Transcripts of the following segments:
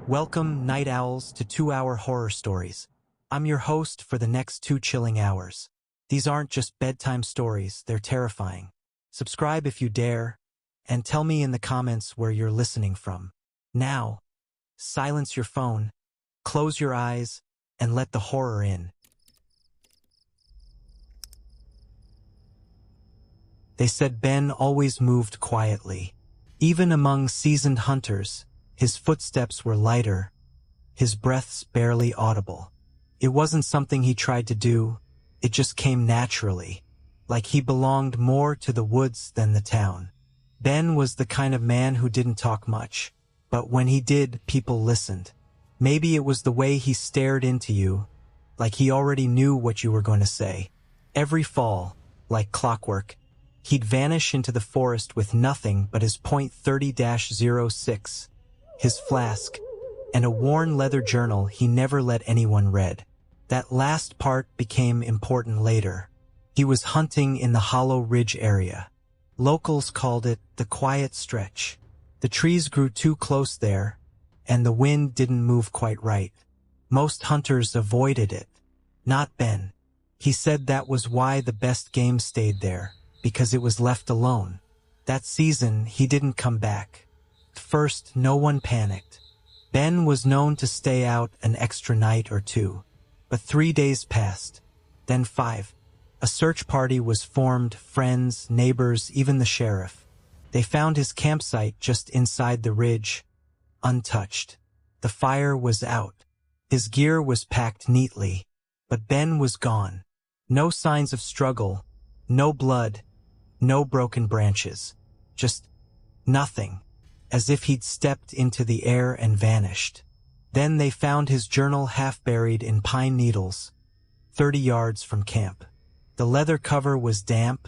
Welcome, night owls, to 2-Hour Horror Stories. I'm your host for the next 2 chilling hours. These aren't just bedtime stories, they're terrifying. Subscribe if you dare, and tell me in the comments where you're listening from. Now, silence your phone, close your eyes, and let the horror in. They said Ben always moved quietly. Even among seasoned hunters, his footsteps were lighter, his breaths barely audible. It wasn't something he tried to do, it just came naturally, like he belonged more to the woods than the town. Ben was the kind of man who didn't talk much, but when he did, people listened. Maybe it was the way he stared into you, like he already knew what you were going to say. Every fall, like clockwork, he'd vanish into the forest with nothing but his .30-06, his flask, and a worn leather journal he never let anyone read. That last part became important later. He was hunting in the Hollow Ridge area. Locals called it the Quiet Stretch. The trees grew too close there, and the wind didn't move quite right. Most hunters avoided it. Not Ben. He said that was why the best game stayed there, because it was left alone. That season, he didn't come back. At first, no one panicked. Ben was known to stay out an extra night or two. But 3 days passed, then 5. A search party was formed, friends, neighbors, even the sheriff. They found his campsite just inside the ridge, untouched. The fire was out. His gear was packed neatly, but Ben was gone. No signs of struggle, no blood, no broken branches. Just nothing, as if he'd stepped into the air and vanished. Then they found his journal half buried in pine needles, 30 yards from camp. The leather cover was damp,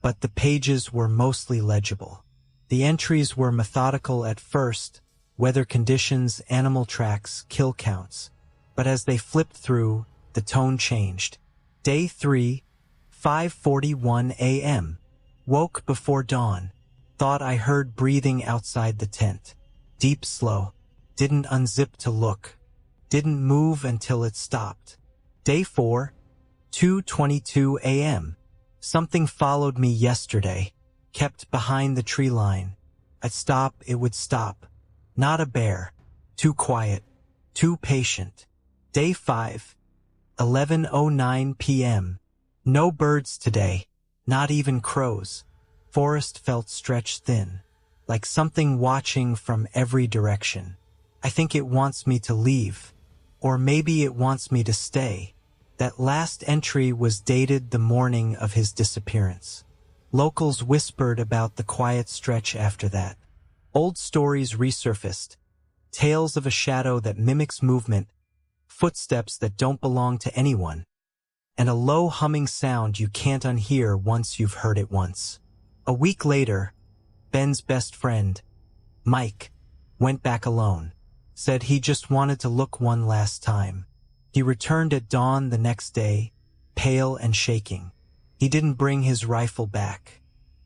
but the pages were mostly legible. The entries were methodical at first, weather conditions, animal tracks, kill counts. But as they flipped through, the tone changed. Day 3, 5:41 a.m. Woke before dawn. Thought I heard breathing outside the tent. Deep, slow. Didn't unzip to look. Didn't move until it stopped. Day 4, 2:22 a.m. Something followed me yesterday. Kept behind the tree line. I'd stop, it would stop. Not a bear. Too quiet. Too patient. Day 5, 11:09 p.m. No birds today. Not even crows. Forest felt stretched thin, like something watching from every direction. I think it wants me to leave, or maybe it wants me to stay. That last entry was dated the morning of his disappearance. Locals whispered about the quiet stretch after that. Old stories resurfaced, tales of a shadow that mimics movement, footsteps that don't belong to anyone, and a low humming sound you can't unhear once you've heard it once. A week later, Ben's best friend, Mike, went back alone, said he just wanted to look one last time. He returned at dawn the next day, pale and shaking. He didn't bring his rifle back.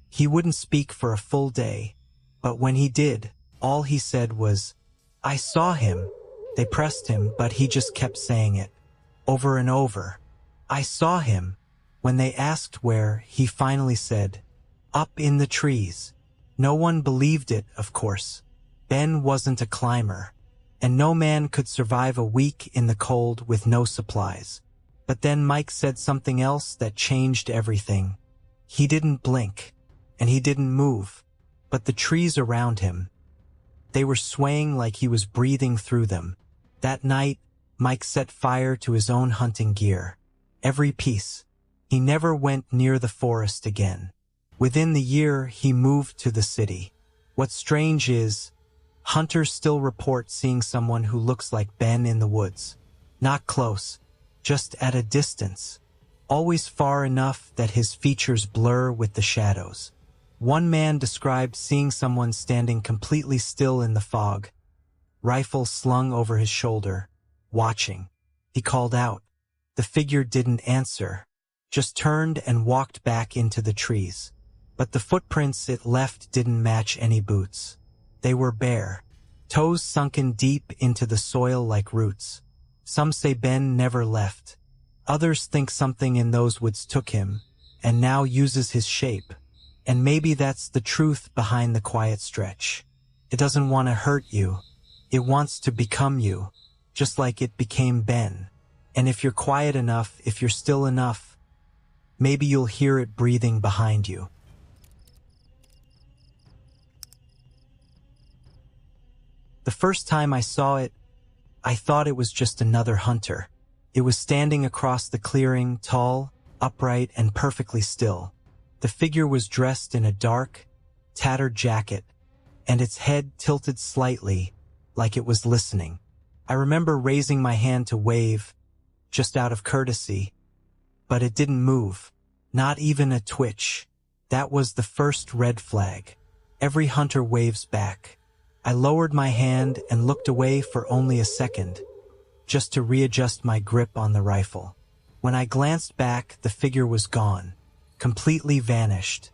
He wouldn't speak for a full day, but when he did, all he said was, "I saw him." They pressed him, but he just kept saying it, over and over. "I saw him." When they asked where, he finally said, "Up in the trees." No one believed it, of course. Ben wasn't a climber, and no man could survive a week in the cold with no supplies. But then Mike said something else that changed everything. He didn't blink, and he didn't move, but the trees around him, they were swaying like he was breathing through them. That night, Mike set fire to his own hunting gear. Every piece. He never went near the forest again. Within the year, he moved to the city. What's strange is, hunters still report seeing someone who looks like Ben in the woods. Not close, just at a distance. Always far enough that his features blur with the shadows. One man described seeing someone standing completely still in the fog, rifle slung over his shoulder, watching. He called out. The figure didn't answer, just turned and walked back into the trees. But the footprints it left didn't match any boots. They were bare, toes sunken deep into the soil like roots. Some say Ben never left. Others think something in those woods took him, and now uses his shape. And maybe that's the truth behind the quiet stretch. It doesn't want to hurt you. It wants to become you, just like it became Ben. And if you're quiet enough, if you're still enough, maybe you'll hear it breathing behind you. The first time I saw it, I thought it was just another hunter. It was standing across the clearing, tall, upright, and perfectly still. The figure was dressed in a dark, tattered jacket, and its head tilted slightly, like it was listening. I remember raising my hand to wave, just out of courtesy, but it didn't move, not even a twitch. That was the first red flag. Every hunter waves back. I lowered my hand and looked away for only a second, just to readjust my grip on the rifle. When I glanced back, the figure was gone, completely vanished.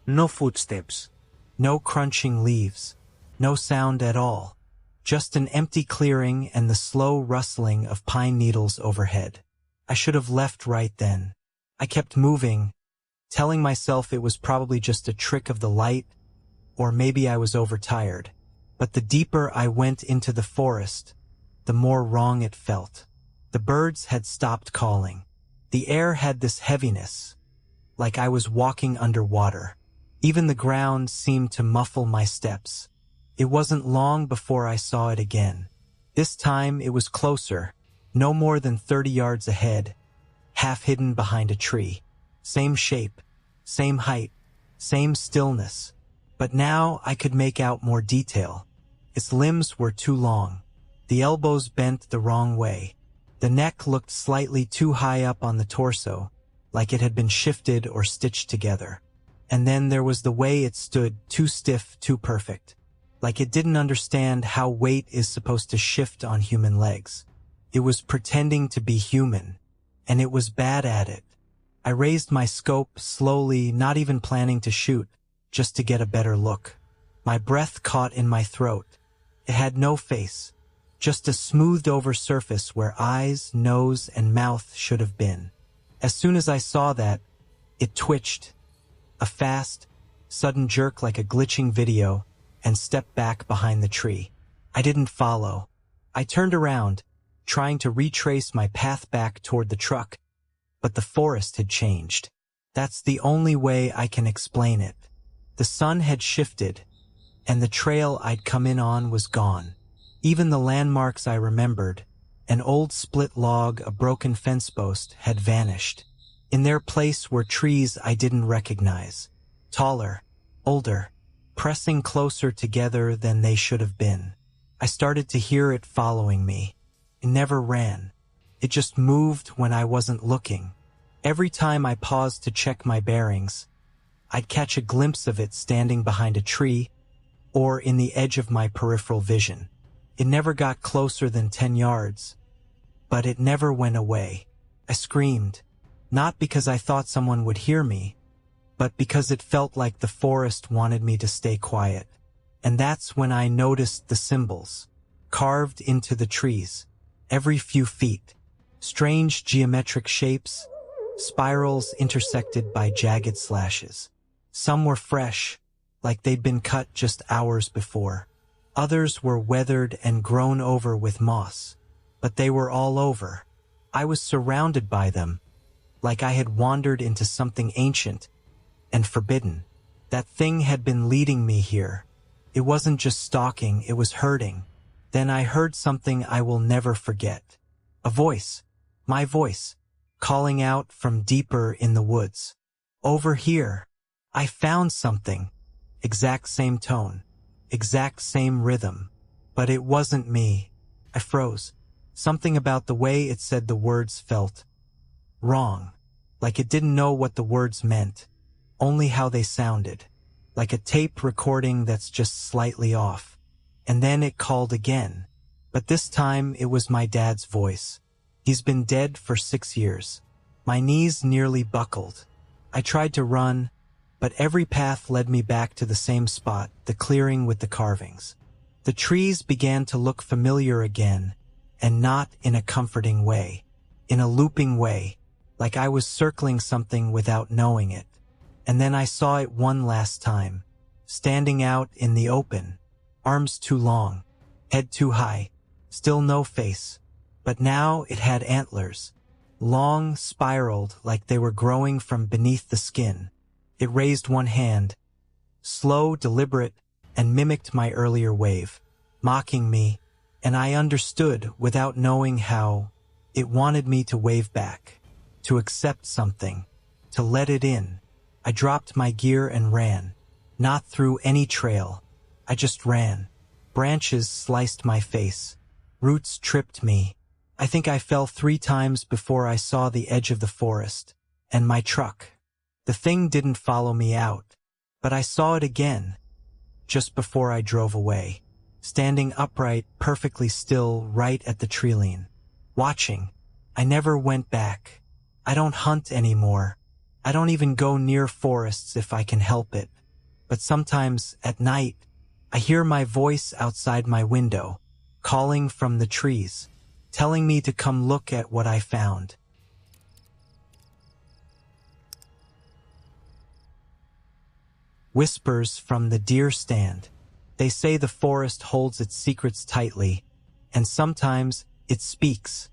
No footsteps, no crunching leaves, no sound at all. Just an empty clearing and the slow rustling of pine needles overhead. I should have left right then. I kept moving, telling myself it was probably just a trick of the light, or maybe I was overtired. But the deeper I went into the forest, the more wrong it felt. The birds had stopped calling. The air had this heaviness, like I was walking underwater. Even the ground seemed to muffle my steps. It wasn't long before I saw it again. This time it was closer, no more than 30 yards ahead, half hidden behind a tree. Same shape, same height, same stillness. But now I could make out more detail. Its limbs were too long. The elbows bent the wrong way. The neck looked slightly too high up on the torso, like it had been shifted or stitched together. And then there was the way it stood, too stiff, too perfect. Like it didn't understand how weight is supposed to shift on human legs. It was pretending to be human, and it was bad at it. I raised my scope slowly, not even planning to shoot, just to get a better look. My breath caught in my throat. It had no face, just a smoothed-over surface where eyes, nose, and mouth should have been. As soon as I saw that, it twitched, a fast, sudden jerk like a glitching video, and stepped back behind the tree. I didn't follow. I turned around, trying to retrace my path back toward the truck, but the forest had changed. That's the only way I can explain it. The sun had shifted, and the trail I'd come in on was gone. Even the landmarks I remembered, an old split log, a broken fence post, had vanished. In their place were trees I didn't recognize, taller, older, pressing closer together than they should have been. I started to hear it following me. It never ran. It just moved when I wasn't looking. Every time I paused to check my bearings, I'd catch a glimpse of it standing behind a tree or in the edge of my peripheral vision. It never got closer than 10 yards, but it never went away. I screamed, not because I thought someone would hear me, but because it felt like the forest wanted me to stay quiet. And that's when I noticed the symbols, carved into the trees, every few feet. Strange geometric shapes, spirals intersected by jagged slashes. Some were fresh, like they'd been cut just hours before. Others were weathered and grown over with moss, but they were all over. I was surrounded by them, like I had wandered into something ancient and forbidden. That thing had been leading me here. It wasn't just stalking, it was hurting. Then I heard something I will never forget. A voice, my voice, calling out from deeper in the woods. Over here. I found something. Exact same tone, exact same rhythm. But it wasn't me. I froze. Something about the way it said the words felt wrong. Like it didn't know what the words meant, only how they sounded. Like a tape recording that's just slightly off. And then it called again. But this time it was my dad's voice. He's been dead for 6 years. My knees nearly buckled. I tried to run, but every path led me back to the same spot, the clearing with the carvings. The trees began to look familiar again, and not in a comforting way, in a looping way, like I was circling something without knowing it. And then I saw it one last time, standing out in the open, arms too long, head too high, still no face. But now it had antlers, long, spiraled like they were growing from beneath the skin. It raised one hand, slow, deliberate, and mimicked my earlier wave, mocking me, and I understood without knowing how. It wanted me to wave back, to accept something, to let it in. I dropped my gear and ran, not through any trail. I just ran. Branches sliced my face. Roots tripped me. I think I fell 3 times before I saw the edge of the forest, and my truck. The thing didn't follow me out, but I saw it again, just before I drove away, standing upright, perfectly still, right at the tree-line, watching. I never went back. I don't hunt anymore. I don't even go near forests if I can help it. But sometimes, at night, I hear my voice outside my window, calling from the trees, telling me to come look at what I found. Whispers from the deer stand. They say the forest holds its secrets tightly, and sometimes it speaks,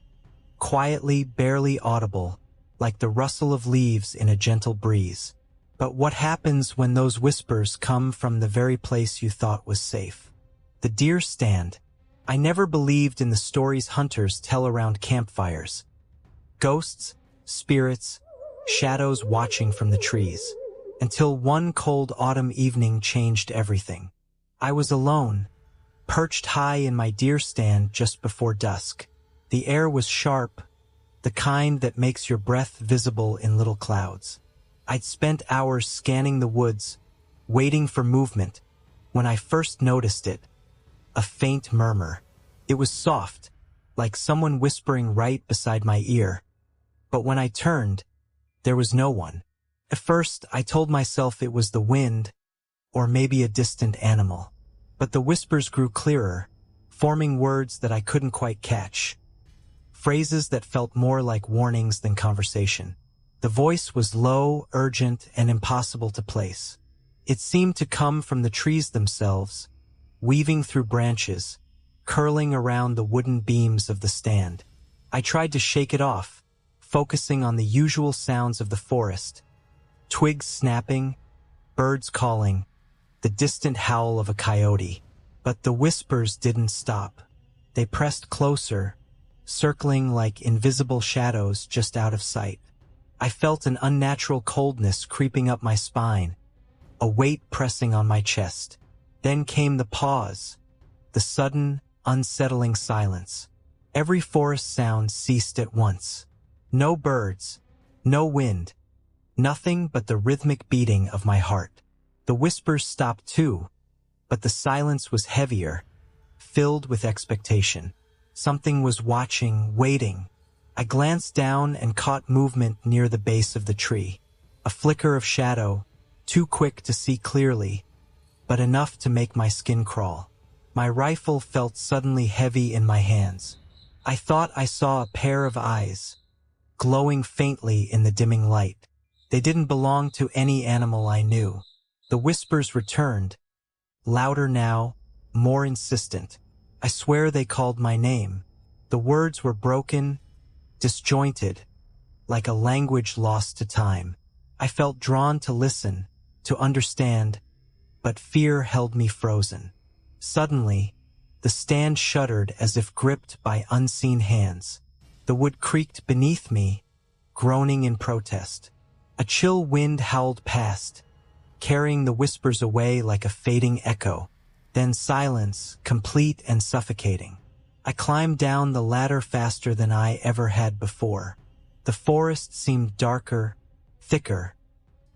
quietly, barely audible, like the rustle of leaves in a gentle breeze. But what happens when those whispers come from the very place you thought was safe? The deer stand. I never believed in the stories hunters tell around campfires. Ghosts, spirits, shadows watching from the trees. Until one cold autumn evening changed everything. I was alone, perched high in my deer stand just before dusk. The air was sharp, the kind that makes your breath visible in little clouds. I'd spent hours scanning the woods, waiting for movement, when I first noticed it. A faint murmur. It was soft, like someone whispering right beside my ear. But when I turned, there was no one. At first, I told myself it was the wind, or maybe a distant animal. But the whispers grew clearer, forming words that I couldn't quite catch. Phrases that felt more like warnings than conversation. The voice was low, urgent, and impossible to place. It seemed to come from the trees themselves, weaving through branches, curling around the wooden beams of the stand. I tried to shake it off, focusing on the usual sounds of the forest. Twigs snapping, birds calling, the distant howl of a coyote. But the whispers didn't stop. They pressed closer, circling like invisible shadows just out of sight. I felt an unnatural coldness creeping up my spine, a weight pressing on my chest. Then came the pause, the sudden, unsettling silence. Every forest sound ceased at once. No birds, no wind, nothing but the rhythmic beating of my heart. The whispers stopped too, but the silence was heavier, filled with expectation. Something was watching, waiting. I glanced down and caught movement near the base of the tree. A flicker of shadow, too quick to see clearly, but enough to make my skin crawl. My rifle felt suddenly heavy in my hands. I thought I saw a pair of eyes, glowing faintly in the dimming light. They didn't belong to any animal I knew. The whispers returned, louder now, more insistent. I swear they called my name. The words were broken, disjointed, like a language lost to time. I felt drawn to listen, to understand, but fear held me frozen. Suddenly, the stand shuddered as if gripped by unseen hands. The wood creaked beneath me, groaning in protest. A chill wind howled past, carrying the whispers away like a fading echo. Then silence, complete and suffocating. I climbed down the ladder faster than I ever had before. The forest seemed darker, thicker,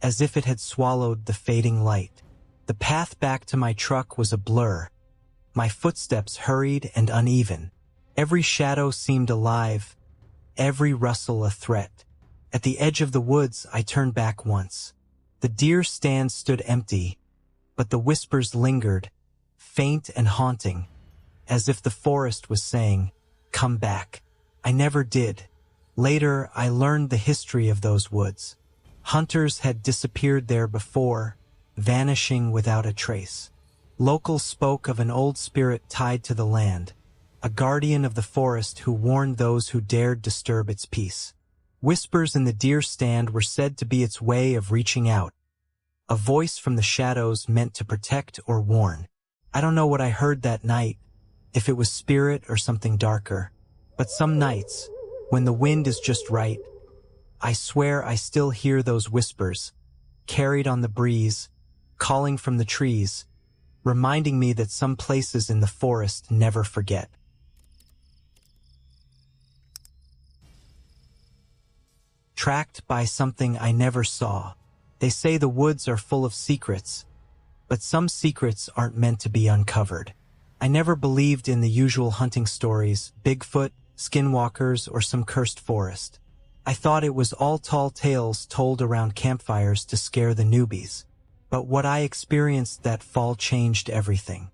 as if it had swallowed the fading light. The path back to my truck was a blur. My footsteps hurried and uneven. Every shadow seemed alive, every rustle a threat. At the edge of the woods, I turned back once. The deer stand stood empty, but the whispers lingered, faint and haunting, as if the forest was saying, "Come back." I never did. Later, I learned the history of those woods. Hunters had disappeared there before, vanishing without a trace. Locals spoke of an old spirit tied to the land, a guardian of the forest who warned those who dared disturb its peace. Whispers in the deer stand were said to be its way of reaching out, a voice from the shadows meant to protect or warn. I don't know what I heard that night, if it was spirit or something darker, but some nights, when the wind is just right, I swear I still hear those whispers, carried on the breeze, calling from the trees, reminding me that some places in the forest never forget. Tracked by something I never saw. They say the woods are full of secrets, but some secrets aren't meant to be uncovered. I never believed in the usual hunting stories, Bigfoot, skinwalkers, or some cursed forest. I thought it was all tall tales told around campfires to scare the newbies. But what I experienced that fall changed everything.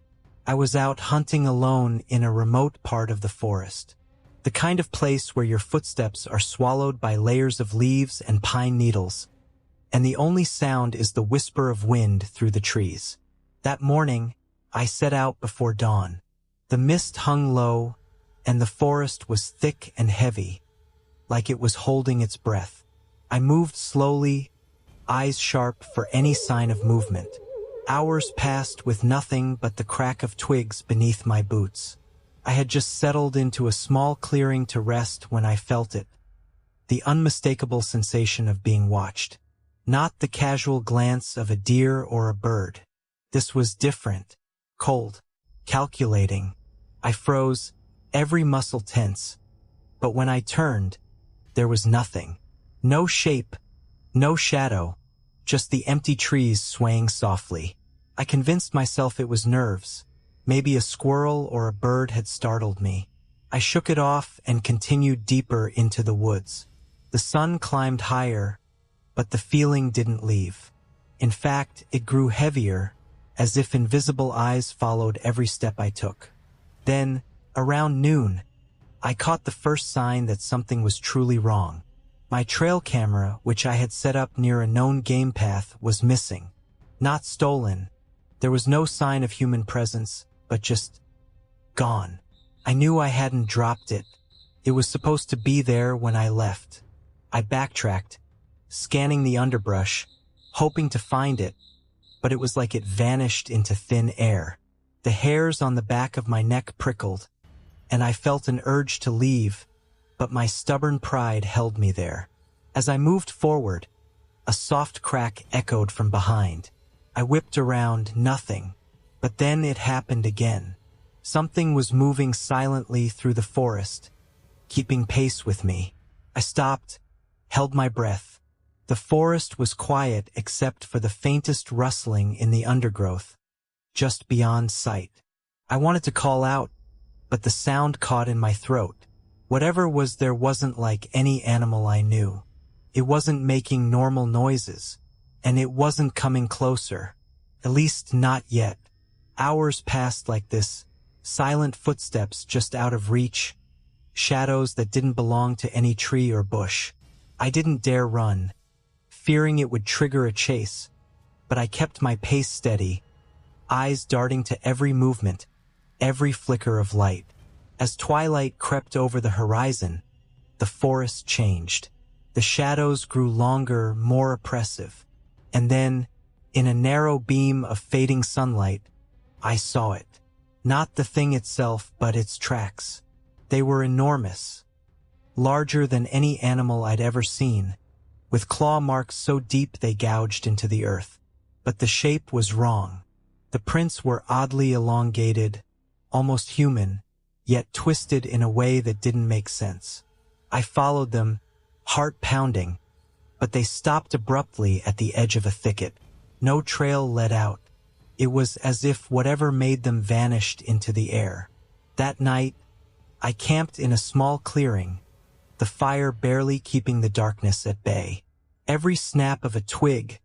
I was out hunting alone in a remote part of the forest. The kind of place where your footsteps are swallowed by layers of leaves and pine needles, and the only sound is the whisper of wind through the trees. That morning, I set out before dawn. The mist hung low, and the forest was thick and heavy, like it was holding its breath. I moved slowly, eyes sharp for any sign of movement. Hours passed with nothing but the crack of twigs beneath my boots. I had just settled into a small clearing to rest when I felt it. The unmistakable sensation of being watched. Not the casual glance of a deer or a bird. This was different, cold, calculating. I froze, every muscle tense. But when I turned, there was nothing. No shape, no shadow, just the empty trees swaying softly. I convinced myself it was nerves. Maybe a squirrel or a bird had startled me. I shook it off and continued deeper into the woods. The sun climbed higher, but the feeling didn't leave. In fact, it grew heavier, as if invisible eyes followed every step I took. Then, around noon, I caught the first sign that something was truly wrong. My trail camera, which I had set up near a known game path, was missing. Not stolen. There was no sign of human presence, but just gone. I knew I hadn't dropped it. It was supposed to be there when I left. I backtracked, scanning the underbrush, hoping to find it, but it was like it vanished into thin air. The hairs on the back of my neck prickled, and I felt an urge to leave, but my stubborn pride held me there. As I moved forward, a soft crack echoed from behind. I whipped around, nothing. But then it happened again. Something was moving silently through the forest, keeping pace with me. I stopped, held my breath. The forest was quiet except for the faintest rustling in the undergrowth, just beyond sight. I wanted to call out, but the sound caught in my throat. Whatever was there wasn't like any animal I knew. It wasn't making normal noises, and it wasn't coming closer, at least not yet. Hours passed like this, silent footsteps just out of reach, shadows that didn't belong to any tree or bush. I didn't dare run, fearing it would trigger a chase, but I kept my pace steady, eyes darting to every movement, every flicker of light. As twilight crept over the horizon, the forest changed. The shadows grew longer, more oppressive, and then, in a narrow beam of fading sunlight, I saw it. Not the thing itself, but its tracks. They were enormous, larger than any animal I'd ever seen, with claw marks so deep they gouged into the earth. But the shape was wrong. The prints were oddly elongated, almost human, yet twisted in a way that didn't make sense. I followed them, heart pounding, but they stopped abruptly at the edge of a thicket. No trail led out. It was as if whatever made them vanished into the air. That night, I camped in a small clearing, the fire barely keeping the darkness at bay. Every snap of a twig,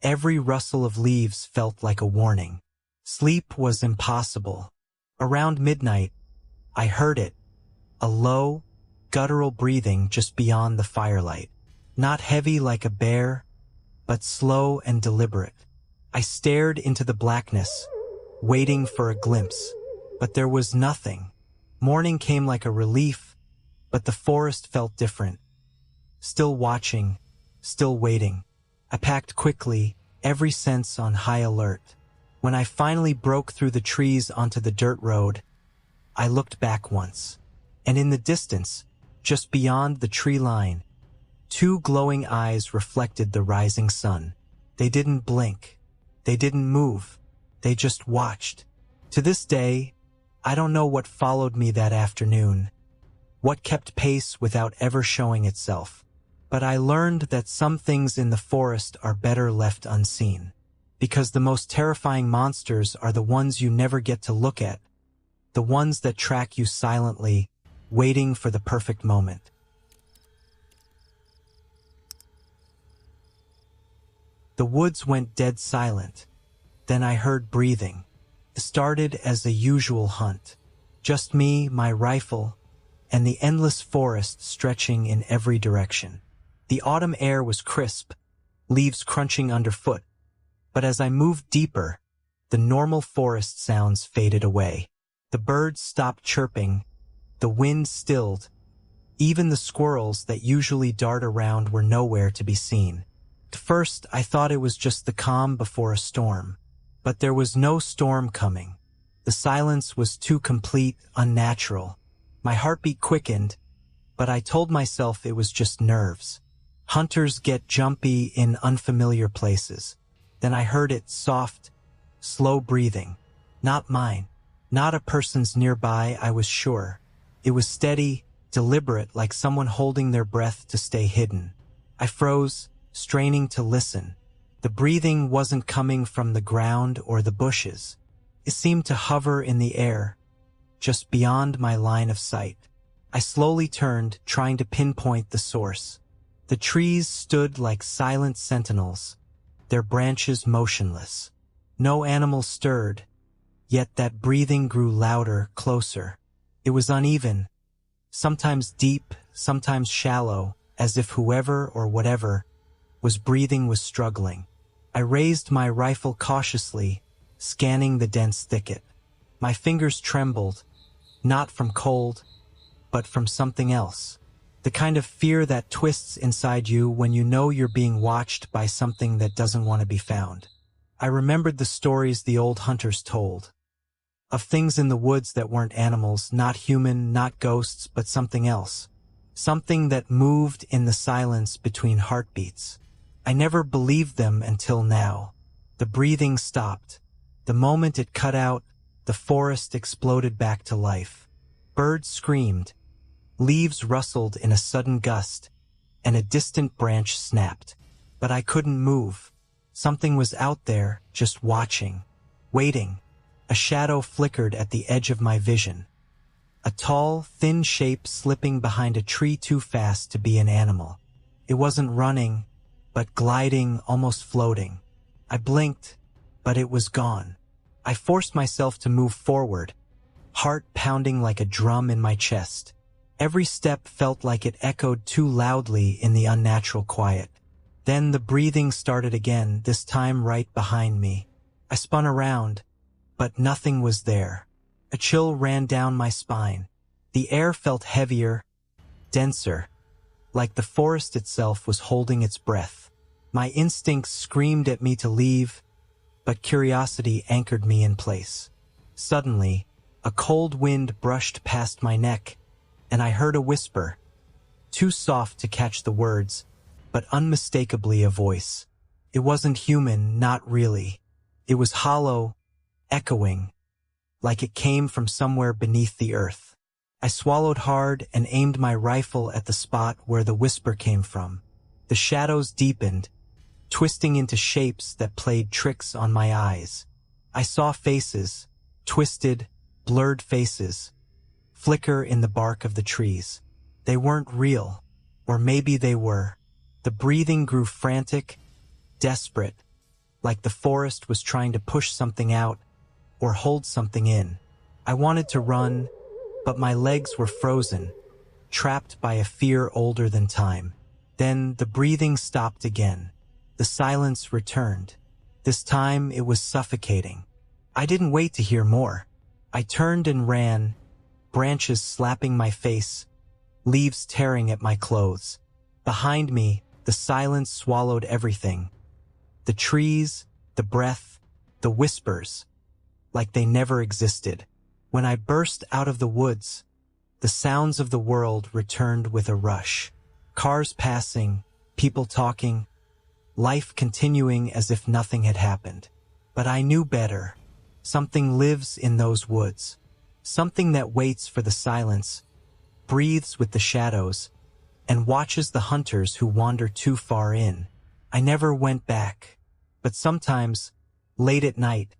every rustle of leaves felt like a warning. Sleep was impossible. Around midnight, I heard it, a low, guttural breathing just beyond the firelight. Not heavy like a bear, but slow and deliberate. I stared into the blackness, waiting for a glimpse, but there was nothing. Morning came like a relief, but the forest felt different. Still watching, still waiting. I packed quickly, every sense on high alert. When I finally broke through the trees onto the dirt road, I looked back once, and in the distance, just beyond the tree line, two glowing eyes reflected the rising sun. They didn't blink. They didn't move. They just watched. To this day, I don't know what followed me that afternoon, what kept pace without ever showing itself. But I learned that some things in the forest are better left unseen, because the most terrifying monsters are the ones you never get to look at, the ones that track you silently, waiting for the perfect moment. The woods went dead silent. Then I heard breathing. It started as a usual hunt. Just me, my rifle, and the endless forest stretching in every direction. The autumn air was crisp, leaves crunching underfoot. But as I moved deeper, the normal forest sounds faded away. The birds stopped chirping, the wind stilled. Even the squirrels that usually dart around were nowhere to be seen. At first, I thought it was just the calm before a storm. But there was no storm coming. The silence was too complete, unnatural. My heartbeat quickened, but I told myself it was just nerves. Hunters get jumpy in unfamiliar places. Then I heard it, soft, slow breathing. Not mine. Not a person's nearby, I was sure. It was steady, deliberate, like someone holding their breath to stay hidden. I froze, straining to listen. The breathing wasn't coming from the ground or the bushes. It seemed to hover in the air, just beyond my line of sight. I slowly turned, trying to pinpoint the source. The trees stood like silent sentinels, their branches motionless. No animal stirred, yet that breathing grew louder, closer. It was uneven, sometimes deep, sometimes shallow, as if whoever or whatever was breathing was struggling. I raised my rifle cautiously, scanning the dense thicket. My fingers trembled, not from cold, but from something else. The kind of fear that twists inside you when you know you're being watched by something that doesn't want to be found. I remembered the stories the old hunters told, of things in the woods that weren't animals, not human, not ghosts, but something else. Something that moved in the silence between heartbeats. I never believed them until now. The breathing stopped. The moment it cut out, the forest exploded back to life. Birds screamed. Leaves rustled in a sudden gust, and a distant branch snapped. But I couldn't move. Something was out there, just watching, waiting. A shadow flickered at the edge of my vision. A tall, thin shape slipping behind a tree too fast to be an animal. It wasn't running, but gliding, almost floating. I blinked, but it was gone. I forced myself to move forward, heart pounding like a drum in my chest. Every step felt like it echoed too loudly in the unnatural quiet. Then the breathing started again, this time right behind me. I spun around, but nothing was there. A chill ran down my spine. The air felt heavier, denser, like the forest itself was holding its breath. My instincts screamed at me to leave, but curiosity anchored me in place. Suddenly, a cold wind brushed past my neck, and I heard a whisper, too soft to catch the words, but unmistakably a voice. It wasn't human, not really. It was hollow, echoing, like it came from somewhere beneath the earth. I swallowed hard and aimed my rifle at the spot where the whisper came from. The shadows deepened, twisting into shapes that played tricks on my eyes. I saw faces, twisted, blurred faces, flicker in the bark of the trees. They weren't real, or maybe they were. The breathing grew frantic, desperate, like the forest was trying to push something out, or hold something in. I wanted to run, but my legs were frozen, trapped by a fear older than time. Then the breathing stopped again. The silence returned. This time it was suffocating. I didn't wait to hear more. I turned and ran, branches slapping my face, leaves tearing at my clothes. Behind me, the silence swallowed everything. The trees, the breath, the whispers, like they never existed. When I burst out of the woods, the sounds of the world returned with a rush. Cars passing, people talking, life continuing as if nothing had happened. But I knew better. Something lives in those woods. Something that waits for the silence, breathes with the shadows, and watches the hunters who wander too far in. I never went back, but sometimes, late at night,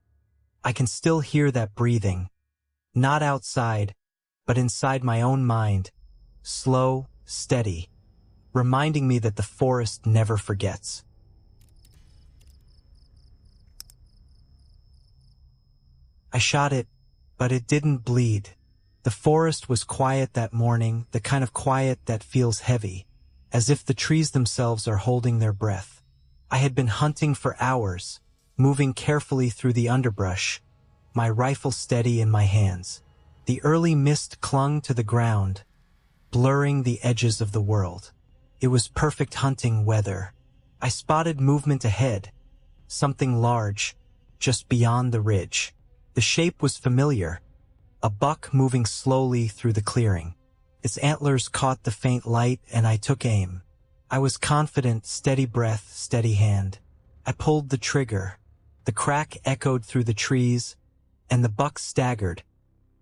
I can still hear that breathing. Not outside, but inside my own mind, slow, steady, reminding me that the forest never forgets. I shot it, but it didn't bleed. The forest was quiet that morning, the kind of quiet that feels heavy, as if the trees themselves are holding their breath. I had been hunting for hours, moving carefully through the underbrush, my rifle steady in my hands. The early mist clung to the ground, blurring the edges of the world. It was perfect hunting weather. I spotted movement ahead, something large, just beyond the ridge. The shape was familiar, a buck moving slowly through the clearing. Its antlers caught the faint light and I took aim. I was confident, steady breath, steady hand. I pulled the trigger. The crack echoed through the trees, and the buck staggered.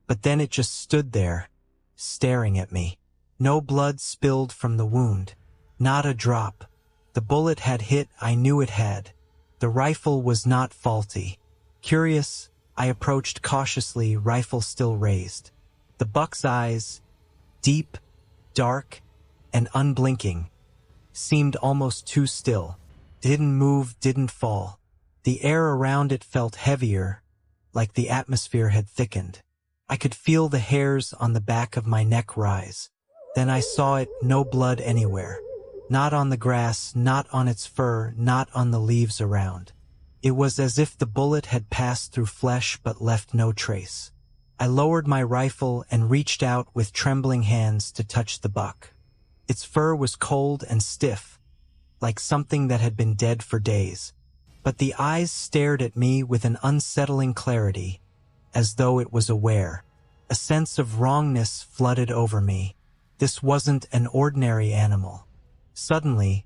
But then it just stood there, staring at me. No blood spilled from the wound. Not a drop. The bullet had hit, I knew it had. The rifle was not faulty. Curious, I approached cautiously, rifle still raised. The buck's eyes, deep, dark, and unblinking, seemed almost too still. Didn't move, didn't fall. The air around it felt heavier, like the atmosphere had thickened. I could feel the hairs on the back of my neck rise. Then I saw it, no blood anywhere. Not on the grass, not on its fur, not on the leaves around. It was as if the bullet had passed through flesh but left no trace. I lowered my rifle and reached out with trembling hands to touch the buck. Its fur was cold and stiff, like something that had been dead for days. But the eyes stared at me with an unsettling clarity, as though it was aware. A sense of wrongness flooded over me. This wasn't an ordinary animal. Suddenly,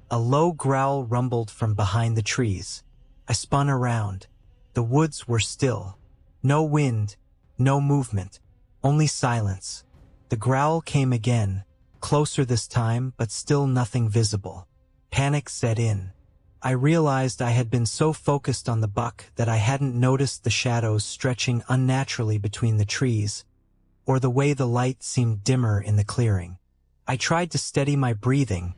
a low growl rumbled from behind the trees. I spun around. The woods were still. No wind, no movement, only silence. The growl came again, closer this time, but still nothing visible. Panic set in. I realized I had been so focused on the buck that I hadn't noticed the shadows stretching unnaturally between the trees, or the way the light seemed dimmer in the clearing. I tried to steady my breathing,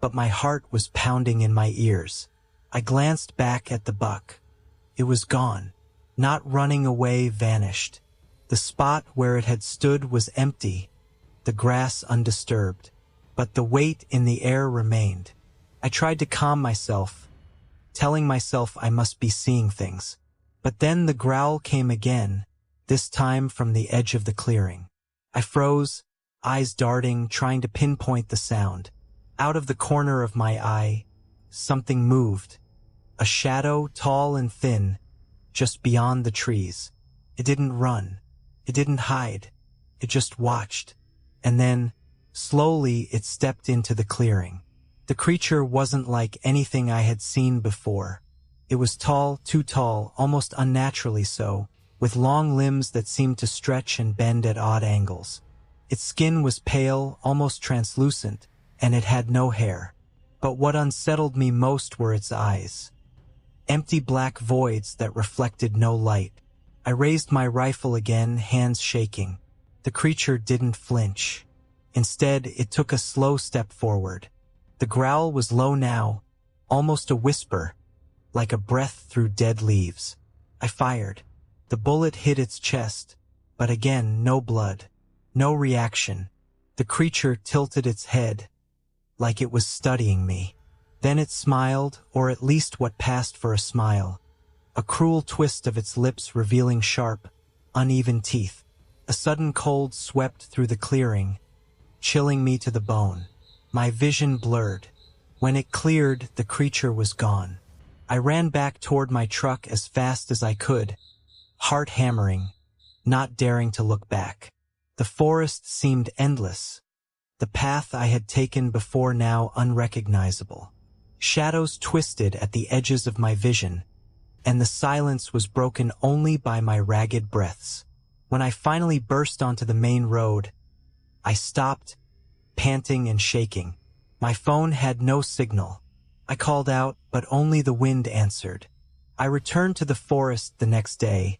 but my heart was pounding in my ears. I glanced back at the buck. It was gone. Not running away, vanished. The spot where it had stood was empty, the grass undisturbed, but the weight in the air remained. I tried to calm myself, telling myself I must be seeing things. But then the growl came again, this time from the edge of the clearing. I froze, eyes darting, trying to pinpoint the sound. Out of the corner of my eye, something moved. A shadow, tall and thin, just beyond the trees. It didn't run. It didn't hide. It just watched. And then, slowly, it stepped into the clearing. The creature wasn't like anything I had seen before. It was tall, too tall, almost unnaturally so, with long limbs that seemed to stretch and bend at odd angles. Its skin was pale, almost translucent, and it had no hair. But what unsettled me most were its eyes. Empty black voids that reflected no light. I raised my rifle again, hands shaking. The creature didn't flinch. Instead, it took a slow step forward. The growl was low now, almost a whisper, like a breath through dead leaves. I fired. The bullet hit its chest, but again no blood, no reaction. The creature tilted its head, like it was studying me. Then it smiled, or at least what passed for a smile, a cruel twist of its lips revealing sharp, uneven teeth. A sudden cold swept through the clearing, chilling me to the bone. My vision blurred. When it cleared, the creature was gone. I ran back toward my truck as fast as I could, heart hammering, not daring to look back. The forest seemed endless, the path I had taken before now unrecognizable. Shadows twisted at the edges of my vision, and the silence was broken only by my ragged breaths. When I finally burst onto the main road, I stopped, panting and shaking. My phone had no signal. I called out, but only the wind answered. I returned to the forest the next day,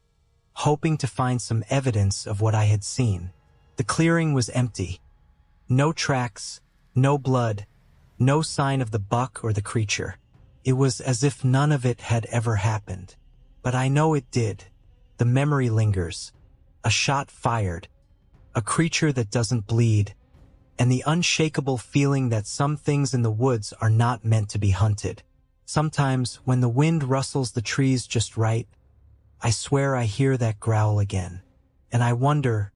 hoping to find some evidence of what I had seen. The clearing was empty. No tracks, no blood, no sign of the buck or the creature. It was as if none of it had ever happened. But I know it did. The memory lingers. A shot fired, a creature that doesn't bleed, and the unshakable feeling that some things in the woods are not meant to be hunted. Sometimes, when the wind rustles the trees just right, I swear I hear that growl again, and I wonder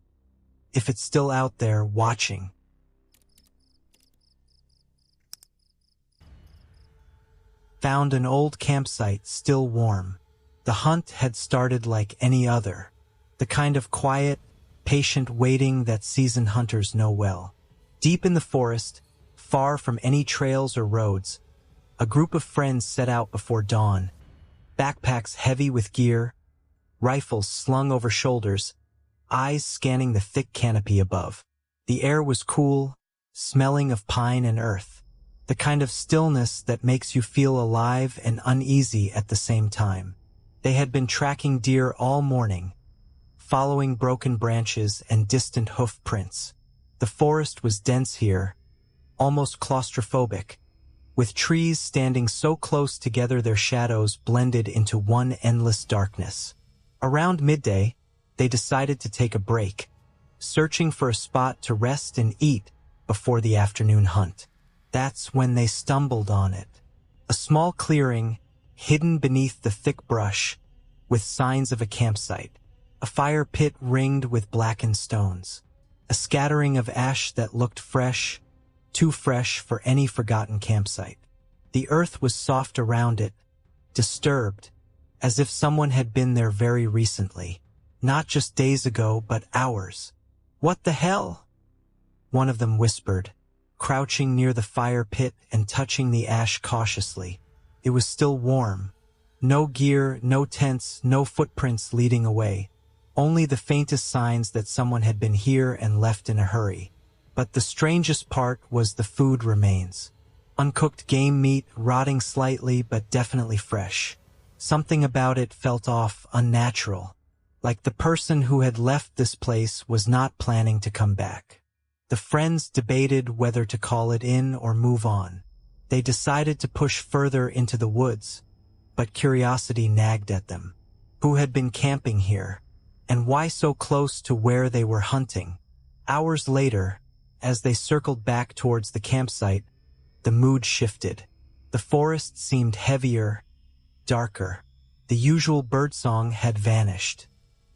if it's still out there watching. Found an old campsite still warm. The hunt had started like any other, the kind of quiet, patient waiting that seasoned hunters know well. Deep in the forest, far from any trails or roads, a group of friends set out before dawn, backpacks heavy with gear, rifles slung over shoulders, eyes scanning the thick canopy above. The air was cool, smelling of pine and earth, the kind of stillness that makes you feel alive and uneasy at the same time. They had been tracking deer all morning, following broken branches and distant hoof prints. The forest was dense here, almost claustrophobic, with trees standing so close together their shadows blended into one endless darkness. Around midday, they decided to take a break, searching for a spot to rest and eat before the afternoon hunt. That's when they stumbled on it. A small clearing, hidden beneath the thick brush, with signs of a campsite. A fire pit ringed with blackened stones. A scattering of ash that looked fresh, too fresh for any forgotten campsite. The earth was soft around it, disturbed, as if someone had been there very recently. Not just days ago, but hours. "What the hell?" one of them whispered, crouching near the fire pit and touching the ash cautiously. It was still warm. No gear, no tents, no footprints leading away. Only the faintest signs that someone had been here and left in a hurry. But the strangest part was the food remains. Uncooked game meat, rotting slightly but definitely fresh. Something about it felt off, unnatural. Like the person who had left this place was not planning to come back. The friends debated whether to call it in or move on. They decided to push further into the woods, but curiosity nagged at them. Who had been camping here? And why so close to where they were hunting? Hours later, as they circled back towards the campsite, the mood shifted. The forest seemed heavier, darker. The usual birdsong had vanished.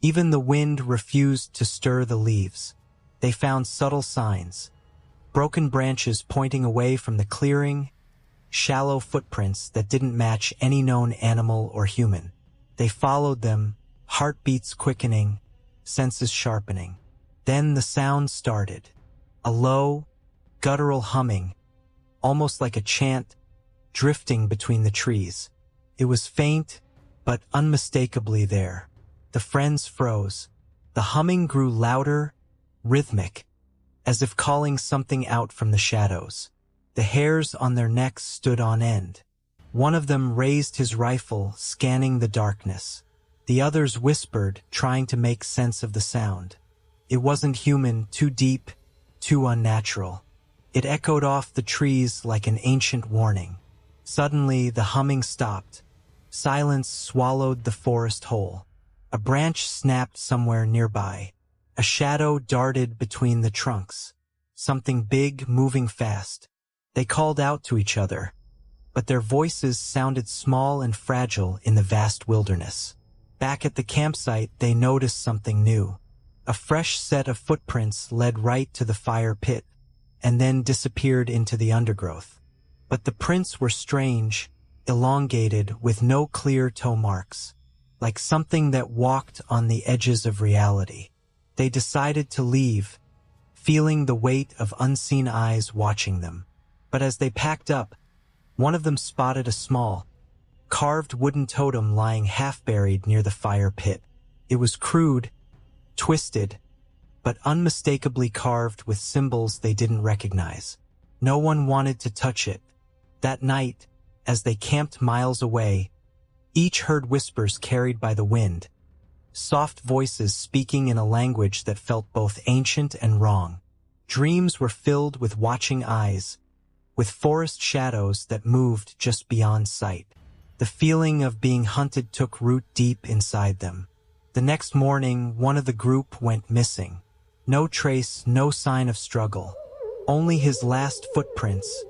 Even the wind refused to stir the leaves. They found subtle signs. Broken branches pointing away from the clearing, shallow footprints that didn't match any known animal or human. They followed them, heartbeats quickening, senses sharpening. Then the sound started. A low, guttural humming, almost like a chant, drifting between the trees. It was faint, but unmistakably there. The friends froze. The humming grew louder, rhythmic, as if calling something out from the shadows. The hairs on their necks stood on end. One of them raised his rifle, scanning the darkness. The others whispered, trying to make sense of the sound. It wasn't human, too deep, too unnatural. It echoed off the trees like an ancient warning. Suddenly, the humming stopped. Silence swallowed the forest whole. A branch snapped somewhere nearby. A shadow darted between the trunks. Something big moving fast. They called out to each other, but their voices sounded small and fragile in the vast wilderness. Back at the campsite, they noticed something new. A fresh set of footprints led right to the fire pit, and then disappeared into the undergrowth. But the prints were strange, elongated, with no clear toe marks, like something that walked on the edges of reality. They decided to leave, feeling the weight of unseen eyes watching them. But as they packed up, one of them spotted a small, carved wooden totem lying half-buried near the fire pit. It was crude, twisted, but unmistakably carved with symbols they didn't recognize. No one wanted to touch it. That night, as they camped miles away, each heard whispers carried by the wind, soft voices speaking in a language that felt both ancient and wrong. Dreams were filled with watching eyes, with forest shadows that moved just beyond sight. The feeling of being hunted took root deep inside them. The next morning, one of the group went missing. No trace, no sign of struggle. Only his last footprints,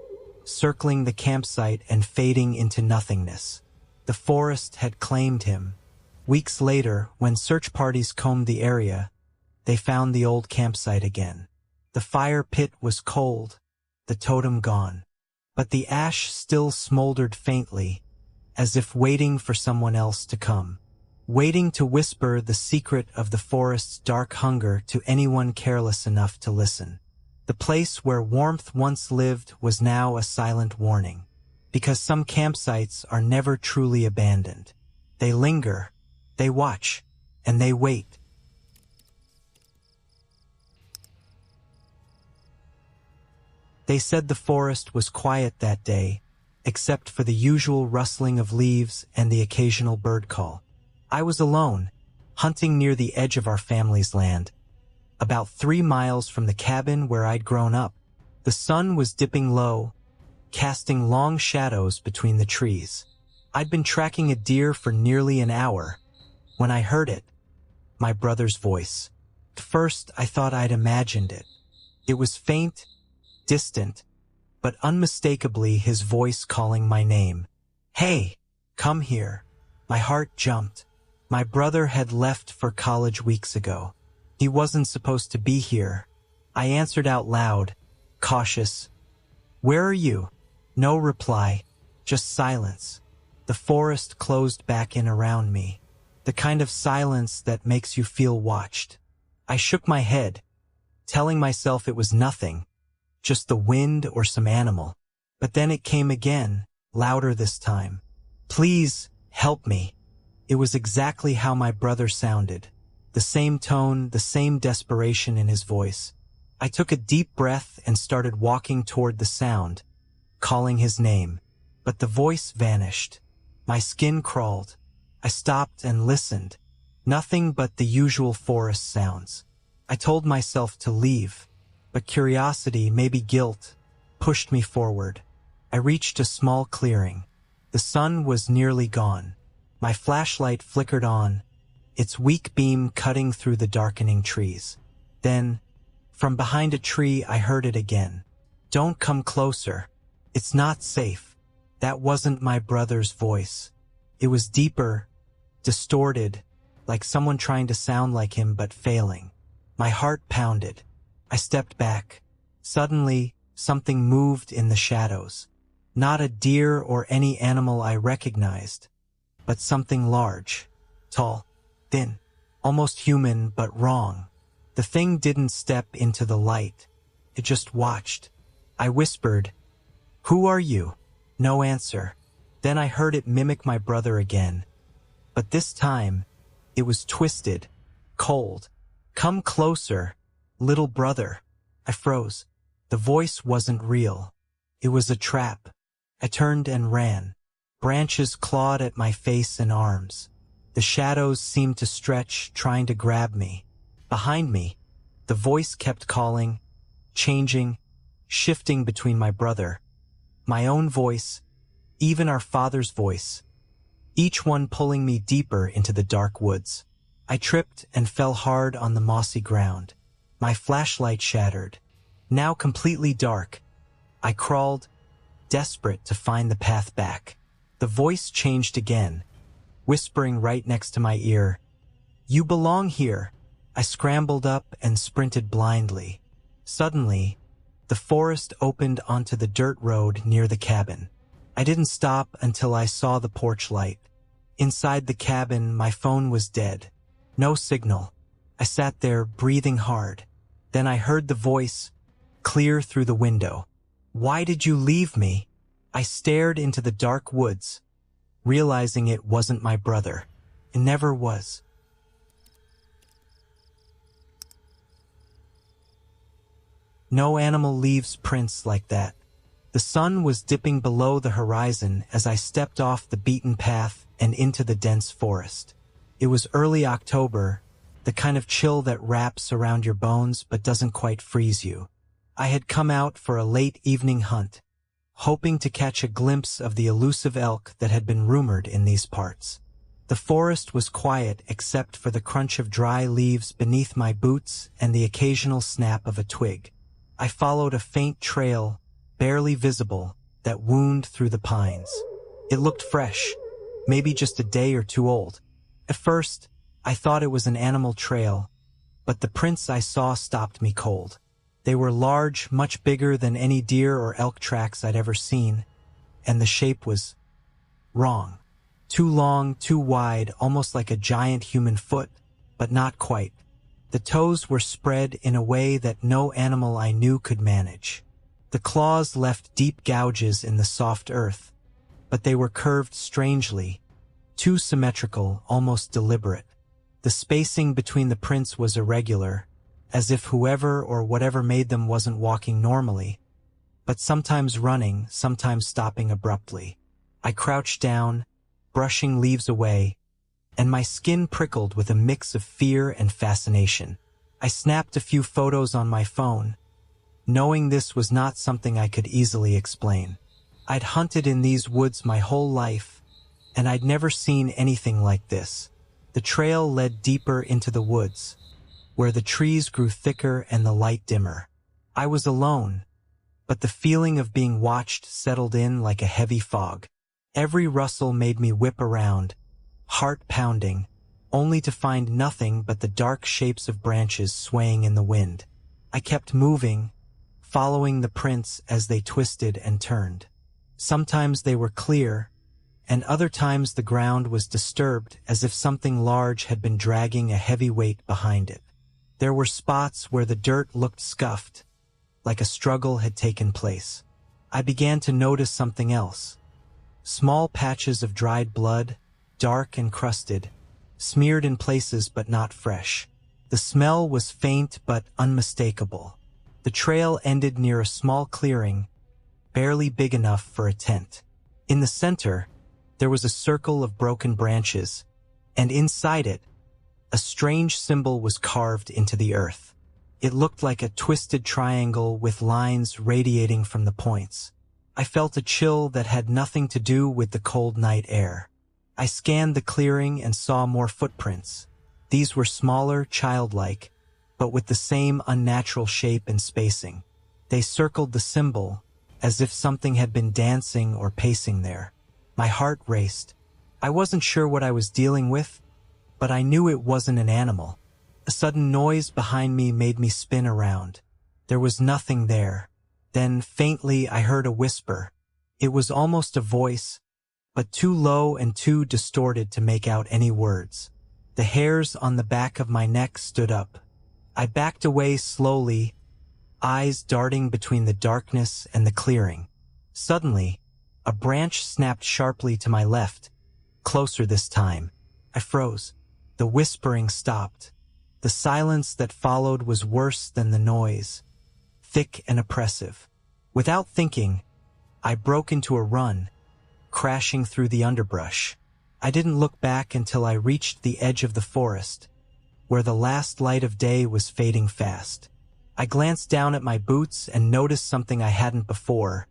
circling the campsite and fading into nothingness. The forest had claimed him. Weeks later, when search parties combed the area, they found the old campsite again. The fire pit was cold, the totem gone, but the ash still smoldered faintly, as if waiting for someone else to come, waiting to whisper the secret of the forest's dark hunger to anyone careless enough to listen. The place where warmth once lived was now a silent warning, because some campsites are never truly abandoned. They linger, they watch, and they wait. They said the forest was quiet that day, except for the usual rustling of leaves and the occasional bird call. I was alone, hunting near the edge of our family's land, about 3 miles from the cabin where I'd grown up. The sun was dipping low, casting long shadows between the trees. I'd been tracking a deer for nearly an hour when I heard it, my brother's voice. At first, I thought I'd imagined it. It was faint, distant, but unmistakably his voice calling my name. "Hey, come here." My heart jumped. My brother had left for college weeks ago. He wasn't supposed to be here. I answered out loud, cautious. "Where are you?" No reply, just silence. The forest closed back in around me, the kind of silence that makes you feel watched. I shook my head, telling myself it was nothing, just the wind or some animal. But then it came again, louder this time. "Please, help me." It was exactly how my brother sounded. The same tone, the same desperation in his voice. I took a deep breath and started walking toward the sound, calling his name. But the voice vanished. My skin crawled. I stopped and listened. Nothing but the usual forest sounds. I told myself to leave, but curiosity, maybe guilt, pushed me forward. I reached a small clearing. The sun was nearly gone. My flashlight flickered on, its weak beam cutting through the darkening trees. Then, from behind a tree, I heard it again. "Don't come closer. It's not safe." That wasn't my brother's voice. It was deeper, distorted, like someone trying to sound like him but failing. My heart pounded. I stepped back. Suddenly, something moved in the shadows. Not a deer or any animal I recognized, but something large, tall, thin, almost human but wrong. The thing didn't step into the light. It just watched. I whispered, "Who are you?" No answer. Then I heard it mimic my brother again. But this time, it was twisted, cold. "Come closer, little brother." I froze. The voice wasn't real. It was a trap. I turned and ran. Branches clawed at my face and arms. The shadows seemed to stretch, trying to grab me. Behind me, the voice kept calling, changing, shifting between my brother, my own voice, even our father's voice, each one pulling me deeper into the dark woods. I tripped and fell hard on the mossy ground. My flashlight shattered. Now completely dark, I crawled, desperate to find the path back. The voice changed again, whispering right next to my ear, "You belong here." I scrambled up and sprinted blindly. Suddenly, the forest opened onto the dirt road near the cabin. I didn't stop until I saw the porch light. Inside the cabin, my phone was dead. No signal. I sat there, breathing hard. Then I heard the voice, clear through the window. "Why did you leave me?" I stared into the dark woods, realizing it wasn't my brother. It never was. No animal leaves prints like that. The sun was dipping below the horizon as I stepped off the beaten path and into the dense forest. It was early October, the kind of chill that wraps around your bones but doesn't quite freeze you. I had come out for a late evening hunt, hoping to catch a glimpse of the elusive elk that had been rumored in these parts. The forest was quiet except for the crunch of dry leaves beneath my boots and the occasional snap of a twig. I followed a faint trail, barely visible, that wound through the pines. It looked fresh, maybe just a day or two old. At first, I thought it was an animal trail, but the prints I saw stopped me cold. They were large, much bigger than any deer or elk tracks I'd ever seen, and the shape was wrong. Too long, too wide, almost like a giant human foot, but not quite. The toes were spread in a way that no animal I knew could manage. The claws left deep gouges in the soft earth, but they were curved strangely, too symmetrical, almost deliberate. The spacing between the prints was irregular, as if whoever or whatever made them wasn't walking normally, but sometimes running, sometimes stopping abruptly. I crouched down, brushing leaves away, and my skin prickled with a mix of fear and fascination. I snapped a few photos on my phone, knowing this was not something I could easily explain. I'd hunted in these woods my whole life, and I'd never seen anything like this. The trail led deeper into the woods, where the trees grew thicker and the light dimmer. I was alone, but the feeling of being watched settled in like a heavy fog. Every rustle made me whip around, heart pounding, only to find nothing but the dark shapes of branches swaying in the wind. I kept moving, following the prints as they twisted and turned. Sometimes they were clear, and other times the ground was disturbed as if something large had been dragging a heavy weight behind it. There were spots where the dirt looked scuffed, like a struggle had taken place. I began to notice something else. Small patches of dried blood, dark and crusted, smeared in places but not fresh. The smell was faint but unmistakable. The trail ended near a small clearing, barely big enough for a tent. In the center, there was a circle of broken branches, and inside it, a strange symbol was carved into the earth. It looked like a twisted triangle with lines radiating from the points. I felt a chill that had nothing to do with the cold night air. I scanned the clearing and saw more footprints. These were smaller, childlike, but with the same unnatural shape and spacing. They circled the symbol, as if something had been dancing or pacing there. My heart raced. I wasn't sure what I was dealing with, but I knew it wasn't an animal. A sudden noise behind me made me spin around. There was nothing there. Then, faintly, I heard a whisper. It was almost a voice, but too low and too distorted to make out any words. The hairs on the back of my neck stood up. I backed away slowly, eyes darting between the darkness and the clearing. Suddenly, a branch snapped sharply to my left, closer this time. I froze. The whispering stopped. The silence that followed was worse than the noise, thick and oppressive. Without thinking, I broke into a run, crashing through the underbrush. I didn't look back until I reached the edge of the forest, where the last light of day was fading fast. I glanced down at my boots and noticed something I hadn't before.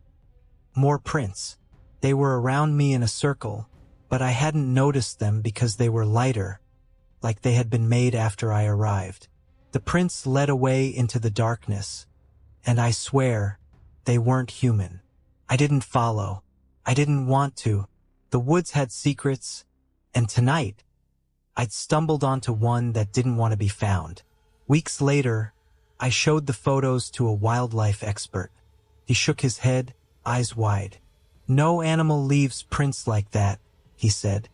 More prints. They were around me in a circle, but I hadn't noticed them because they were lighter, like they had been made after I arrived. The prints led away into the darkness, and I swear, they weren't human. I didn't follow. I didn't want to. The woods had secrets, and tonight, I'd stumbled onto one that didn't want to be found. Weeks later, I showed the photos to a wildlife expert. He shook his head, eyes wide. "No animal leaves prints like that," he said,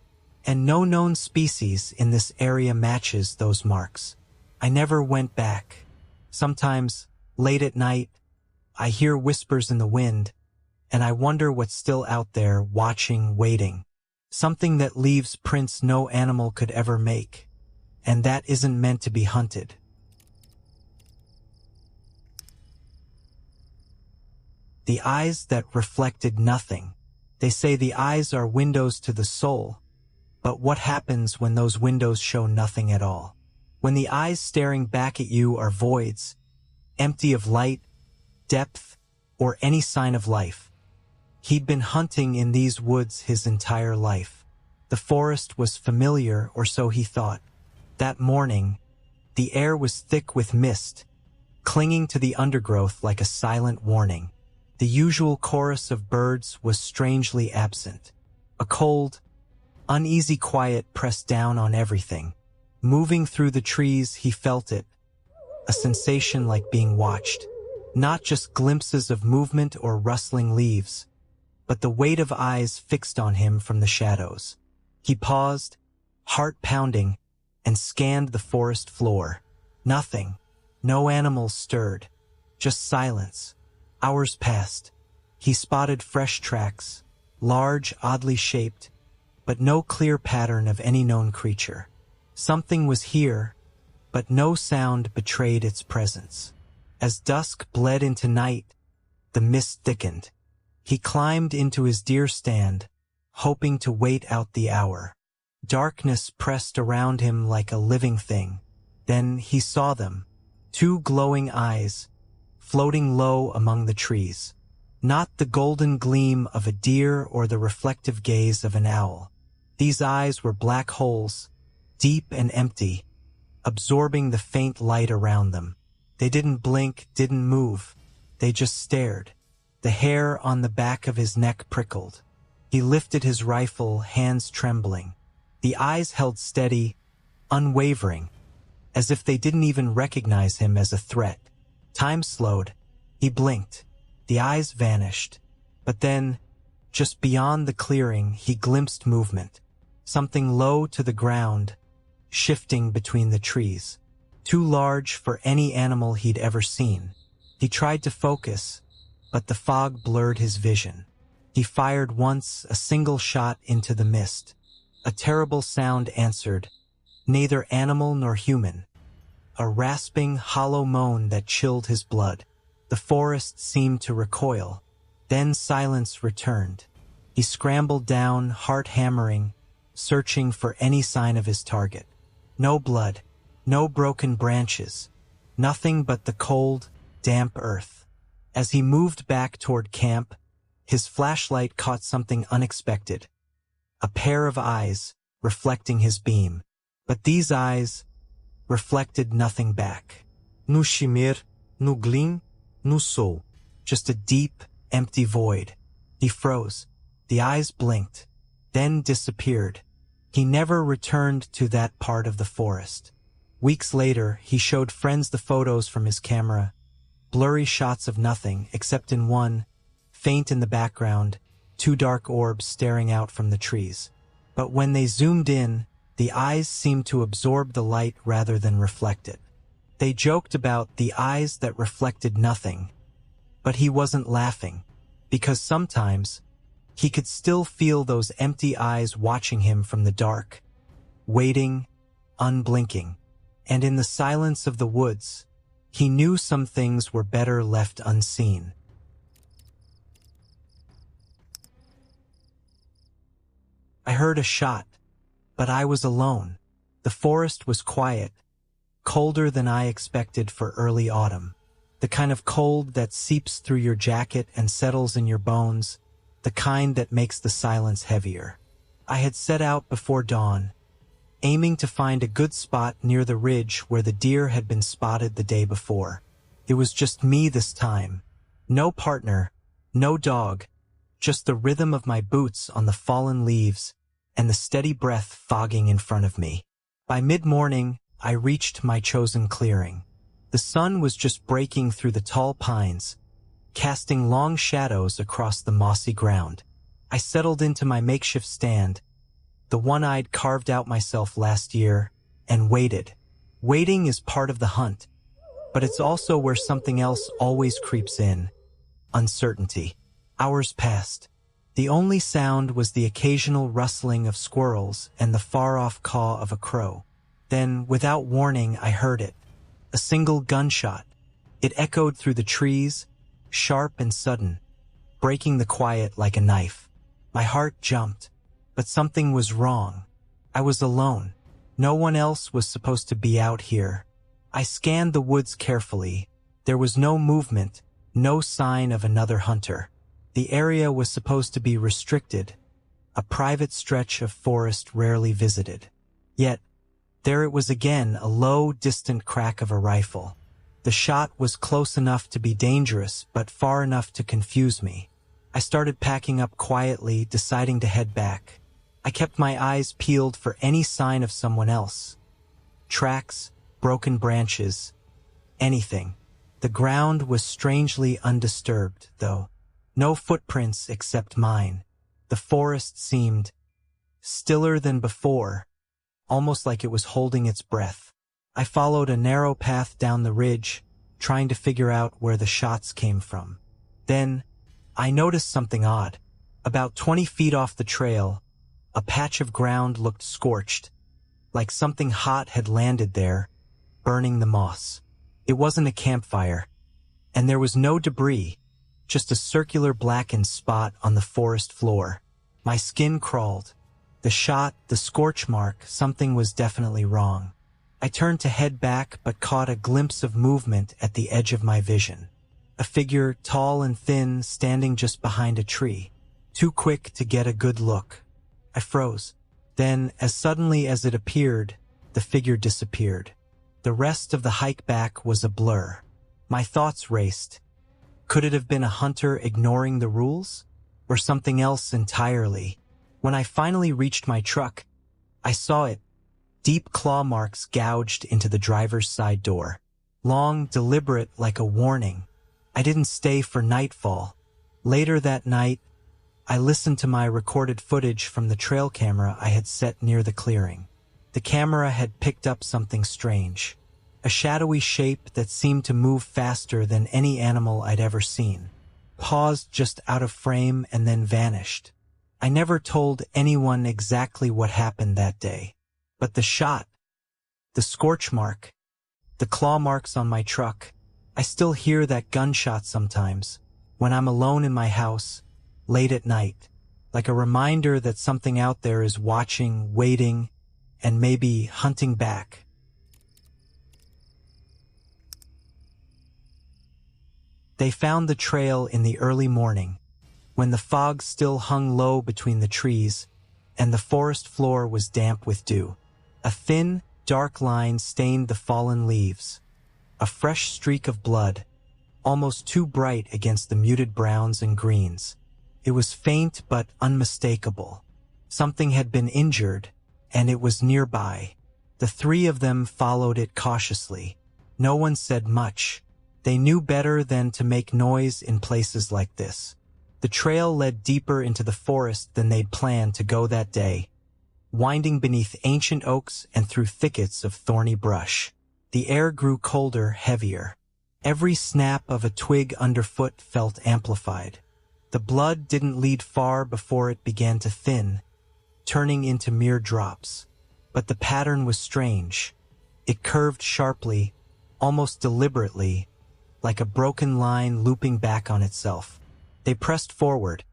"and no known species in this area matches those marks." I never went back. Sometimes, late at night, I hear whispers in the wind, and I wonder what's still out there, watching, waiting. Something that leaves prints no animal could ever make, and that isn't meant to be hunted. The eyes that reflected nothing. They say the eyes are windows to the soul, but what happens when those windows show nothing at all? When the eyes staring back at you are voids, empty of light, depth, or any sign of life. He'd been hunting in these woods his entire life. The forest was familiar, or so he thought. That morning, the air was thick with mist, clinging to the undergrowth like a silent warning. The usual chorus of birds was strangely absent. A cold, uneasy quiet pressed down on everything. Moving through the trees, he felt it, a sensation like being watched. Not just glimpses of movement or rustling leaves, but the weight of eyes fixed on him from the shadows. He paused, heart pounding, and scanned the forest floor. Nothing. No animals stirred. Just silence. Hours passed. He spotted fresh tracks, large, oddly shaped, but no clear pattern of any known creature. Something was here, but no sound betrayed its presence. As dusk bled into night, the mist thickened. He climbed into his deer stand, hoping to wait out the hour. Darkness pressed around him like a living thing. Then he saw them, two glowing eyes, floating low among the trees. Not the golden gleam of a deer or the reflective gaze of an owl. These eyes were black holes, deep and empty, absorbing the faint light around them. They didn't blink, didn't move. They just stared. The hair on the back of his neck prickled. He lifted his rifle, hands trembling. The eyes held steady, unwavering, as if they didn't even recognize him as a threat. Time slowed. He blinked. The eyes vanished. But then, just beyond the clearing, he glimpsed movement. Something low to the ground, shifting between the trees. Too large for any animal he'd ever seen. He tried to focus, but the fog blurred his vision. He fired once, a single shot into the mist. A terrible sound answered, neither animal nor human. A rasping, hollow moan that chilled his blood. The forest seemed to recoil. Then silence returned. He scrambled down, heart hammering, searching for any sign of his target. No blood, no broken branches, nothing but the cold, damp earth. As he moved back toward camp, his flashlight caught something unexpected. A pair of eyes, reflecting his beam. But these eyes reflected nothing back. No shimmer, no gleam, no soul. Just a deep, empty void. He froze. The eyes blinked, then disappeared. He never returned to that part of the forest. Weeks later, he showed friends the photos from his camera. Blurry shots of nothing, except in one, faint in the background, two dark orbs staring out from the trees. But when they zoomed in, the eyes seemed to absorb the light rather than reflect it. They joked about the eyes that reflected nothing, but he wasn't laughing, because sometimes he could still feel those empty eyes watching him from the dark, waiting, unblinking. And in the silence of the woods, he knew some things were better left unseen. I heard a shot, but I was alone. The forest was quiet, colder than I expected for early autumn. The kind of cold that seeps through your jacket and settles in your bones, the kind that makes the silence heavier. I had set out before dawn, aiming to find a good spot near the ridge where the deer had been spotted the day before. It was just me this time. No partner, no dog, just the rhythm of my boots on the fallen leaves and the steady breath fogging in front of me. By mid-morning, I reached my chosen clearing. The sun was just breaking through the tall pines, casting long shadows across the mossy ground. I settled into my makeshift stand, the one I'd carved out myself last year, and waited. Waiting is part of the hunt, but it's also where something else always creeps in: uncertainty. Hours passed. The only sound was the occasional rustling of squirrels and the far-off caw of a crow. Then, without warning, I heard it. A single gunshot. It echoed through the trees, sharp and sudden, breaking the quiet like a knife. My heart jumped, but something was wrong. I was alone. No one else was supposed to be out here. I scanned the woods carefully. There was no movement, no sign of another hunter. The area was supposed to be restricted, a private stretch of forest rarely visited. Yet, there it was again, a low, distant crack of a rifle. The shot was close enough to be dangerous, but far enough to confuse me. I started packing up quietly, deciding to head back. I kept my eyes peeled for any sign of someone else. Tracks, broken branches, anything. The ground was strangely undisturbed, though. No footprints except mine. The forest seemed stiller than before, almost like it was holding its breath. I followed a narrow path down the ridge, trying to figure out where the shots came from. Then, I noticed something odd. About 20 feet off the trail, a patch of ground looked scorched, like something hot had landed there, burning the moss. It wasn't a campfire, and there was no debris, just a circular blackened spot on the forest floor. My skin crawled. The shot, the scorch mark, something was definitely wrong. I turned to head back, but caught a glimpse of movement at the edge of my vision. A figure, tall and thin, standing just behind a tree. Too quick to get a good look. I froze. Then, as suddenly as it appeared, the figure disappeared. The rest of the hike back was a blur. My thoughts raced. Could it have been a hunter ignoring the rules? Or something else entirely? When I finally reached my truck, I saw it. Deep claw marks gouged into the driver's side door. Long, deliberate, like a warning. I didn't stay for nightfall. Later that night, I listened to my recorded footage from the trail camera I had set near the clearing. The camera had picked up something strange. A shadowy shape that seemed to move faster than any animal I'd ever seen. Paused just out of frame and then vanished. I never told anyone exactly what happened that day. But the shot, the scorch mark, the claw marks on my truck, I still hear that gunshot sometimes, when I'm alone in my house, late at night, like a reminder that something out there is watching, waiting, and maybe hunting back. They found the trail in the early morning, when the fog still hung low between the trees, and the forest floor was damp with dew. A thin, dark line stained the fallen leaves. A fresh streak of blood, almost too bright against the muted browns and greens. It was faint but unmistakable. Something had been injured, and it was nearby. The three of them followed it cautiously. No one said much. They knew better than to make noise in places like this. The trail led deeper into the forest than they'd planned to go that day, winding beneath ancient oaks and through thickets of thorny brush. The air grew colder, heavier. Every snap of a twig underfoot felt amplified. The blood didn't lead far before it began to thin, turning into mere drops. But the pattern was strange. It curved sharply, almost deliberately, like a broken line looping back on itself. They pressed forward,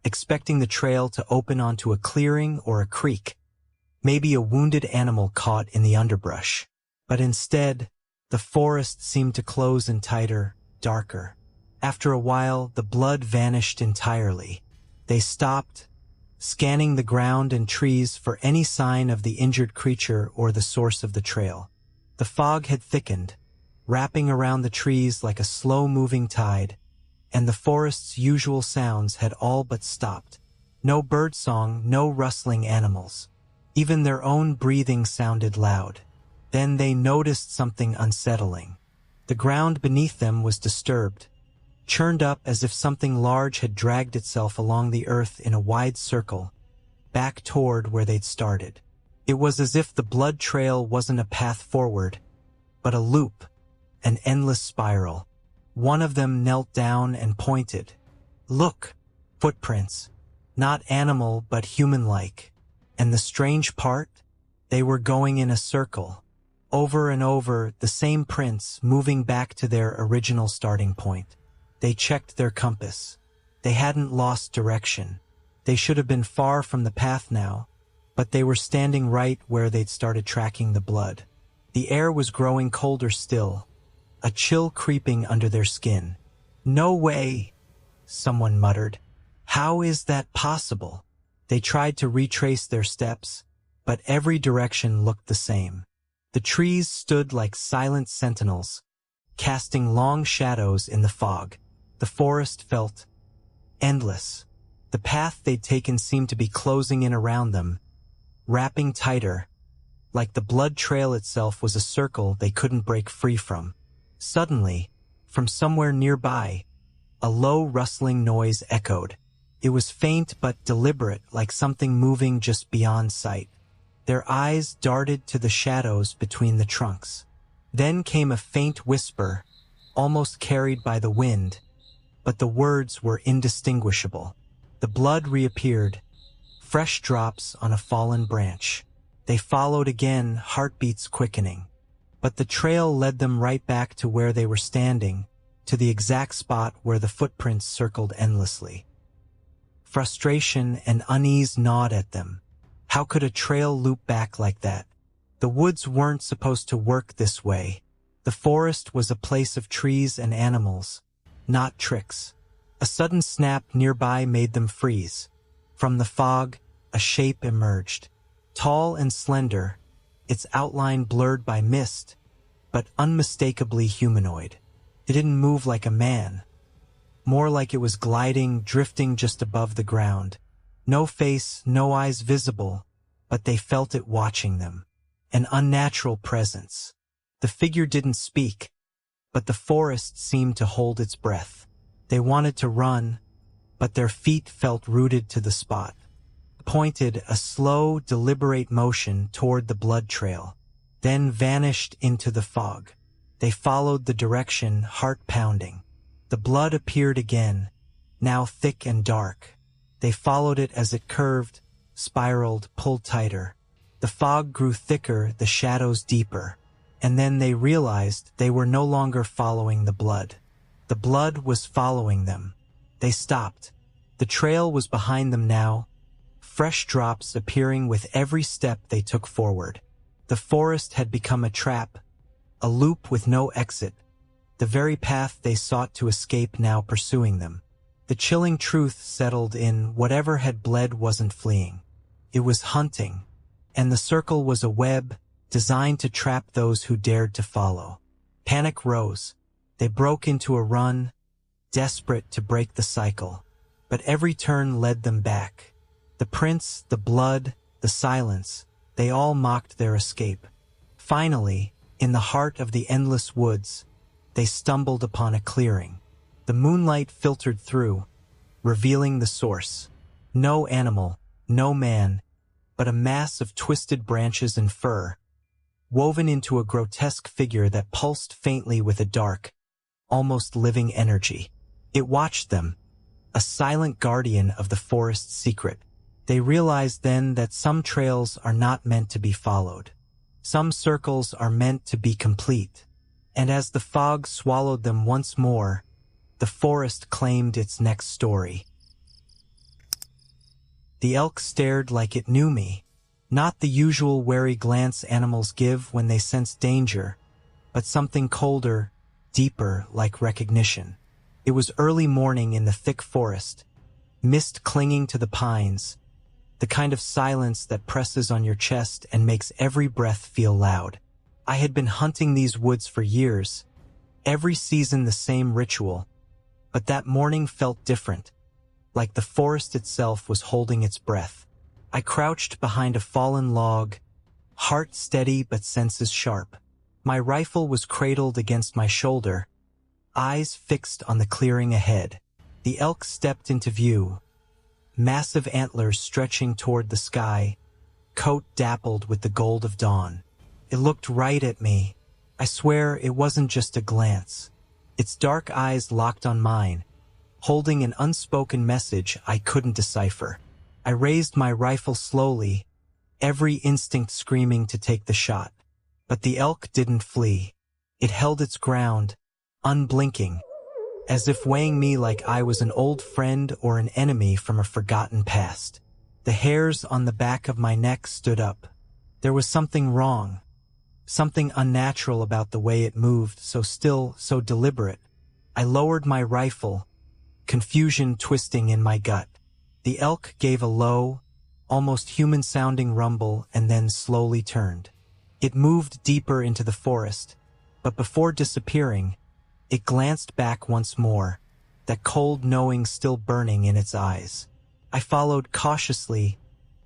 expecting the trail to open onto a clearing or a creek, maybe a wounded animal caught in the underbrush. But instead, the forest seemed to close in tighter, darker. After a while, the blood vanished entirely. They stopped, scanning the ground and trees for any sign of the injured creature or the source of the trail. The fog had thickened, wrapping around the trees like a slow-moving tide, and the forest's usual sounds had all but stopped. No birdsong, no rustling animals. Even their own breathing sounded loud. Then they noticed something unsettling. The ground beneath them was disturbed, churned up as if something large had dragged itself along the earth in a wide circle, back toward where they'd started. It was as if the blood trail wasn't a path forward, but a loop, an endless spiral. One of them knelt down and pointed. Look, footprints, not animal but human-like. And the strange part? They were going in a circle, over and over, the same prints moving back to their original starting point. They checked their compass. They hadn't lost direction. They should have been far from the path now, but they were standing right where they'd started tracking the blood. The air was growing colder still, a chill creeping under their skin. "No way," someone muttered. "How is that possible?" They tried to retrace their steps, but every direction looked the same. The trees stood like silent sentinels, casting long shadows in the fog. The forest felt endless. The path they'd taken seemed to be closing in around them, wrapping tighter, like the blood trail itself was a circle they couldn't break free from. Suddenly, from somewhere nearby, a low rustling noise echoed. It was faint but deliberate, like something moving just beyond sight. Their eyes darted to the shadows between the trunks. Then came a faint whisper, almost carried by the wind, but the words were indistinguishable. The blood reappeared, fresh drops on a fallen branch. They followed again, heartbeats quickening. But the trail led them right back to where they were standing, to the exact spot where the footprints circled endlessly. Frustration and unease gnawed at them. How could a trail loop back like that? The woods weren't supposed to work this way. The forest was a place of trees and animals, not tricks. A sudden snap nearby made them freeze. From the fog, a shape emerged. Tall and slender, its outline blurred by mist, but unmistakably humanoid. It didn't move like a man. More like it was gliding, drifting just above the ground. No face, no eyes visible, but they felt it watching them. An unnatural presence. The figure didn't speak, but the forest seemed to hold its breath. They wanted to run, but their feet felt rooted to the spot. Pointed a slow, deliberate motion toward the blood trail, then vanished into the fog. They followed the direction, heart pounding. The blood appeared again, now thick and dark. They followed it as it curved, spiraled, pulled tighter. The fog grew thicker, the shadows deeper. And then they realized they were no longer following the blood. The blood was following them. They stopped. The trail was behind them now, fresh drops appearing with every step they took forward. The forest had become a trap, a loop with no exit, the very path they sought to escape now pursuing them. The chilling truth settled in: whatever had bled wasn't fleeing. It was hunting, and the circle was a web designed to trap those who dared to follow. Panic rose. They broke into a run, desperate to break the cycle, but every turn led them back. The prints, the blood, the silence, they all mocked their escape. Finally, in the heart of the endless woods, they stumbled upon a clearing. The moonlight filtered through, revealing the source. No animal, no man, but a mass of twisted branches and fur, woven into a grotesque figure that pulsed faintly with a dark, almost living energy. It watched them, a silent guardian of the forest's secret. They realized then that some trails are not meant to be followed. Some circles are meant to be complete. And as the fog swallowed them once more, the forest claimed its next story. The elk stared like it knew me, not the usual wary glance animals give when they sense danger, but something colder, deeper, like recognition. It was early morning in the thick forest, mist clinging to the pines, the kind of silence that presses on your chest and makes every breath feel loud. I had been hunting these woods for years, every season the same ritual, but that morning felt different, like the forest itself was holding its breath. I crouched behind a fallen log, heart steady but senses sharp. My rifle was cradled against my shoulder, eyes fixed on the clearing ahead. The elk stepped into view, massive antlers stretching toward the sky, coat dappled with the gold of dawn. It looked right at me. I swear it wasn't just a glance. Its dark eyes locked on mine, holding an unspoken message I couldn't decipher. I raised my rifle slowly, every instinct screaming to take the shot. But the elk didn't flee. It held its ground, unblinking, as if weighing me like I was an old friend or an enemy from a forgotten past. The hairs on the back of my neck stood up. There was something wrong, something unnatural about the way it moved, so still, so deliberate. I lowered my rifle, confusion twisting in my gut. The elk gave a low, almost human-sounding rumble and then slowly turned. It moved deeper into the forest, but before disappearing, it glanced back once more, that cold knowing still burning in its eyes. I followed cautiously,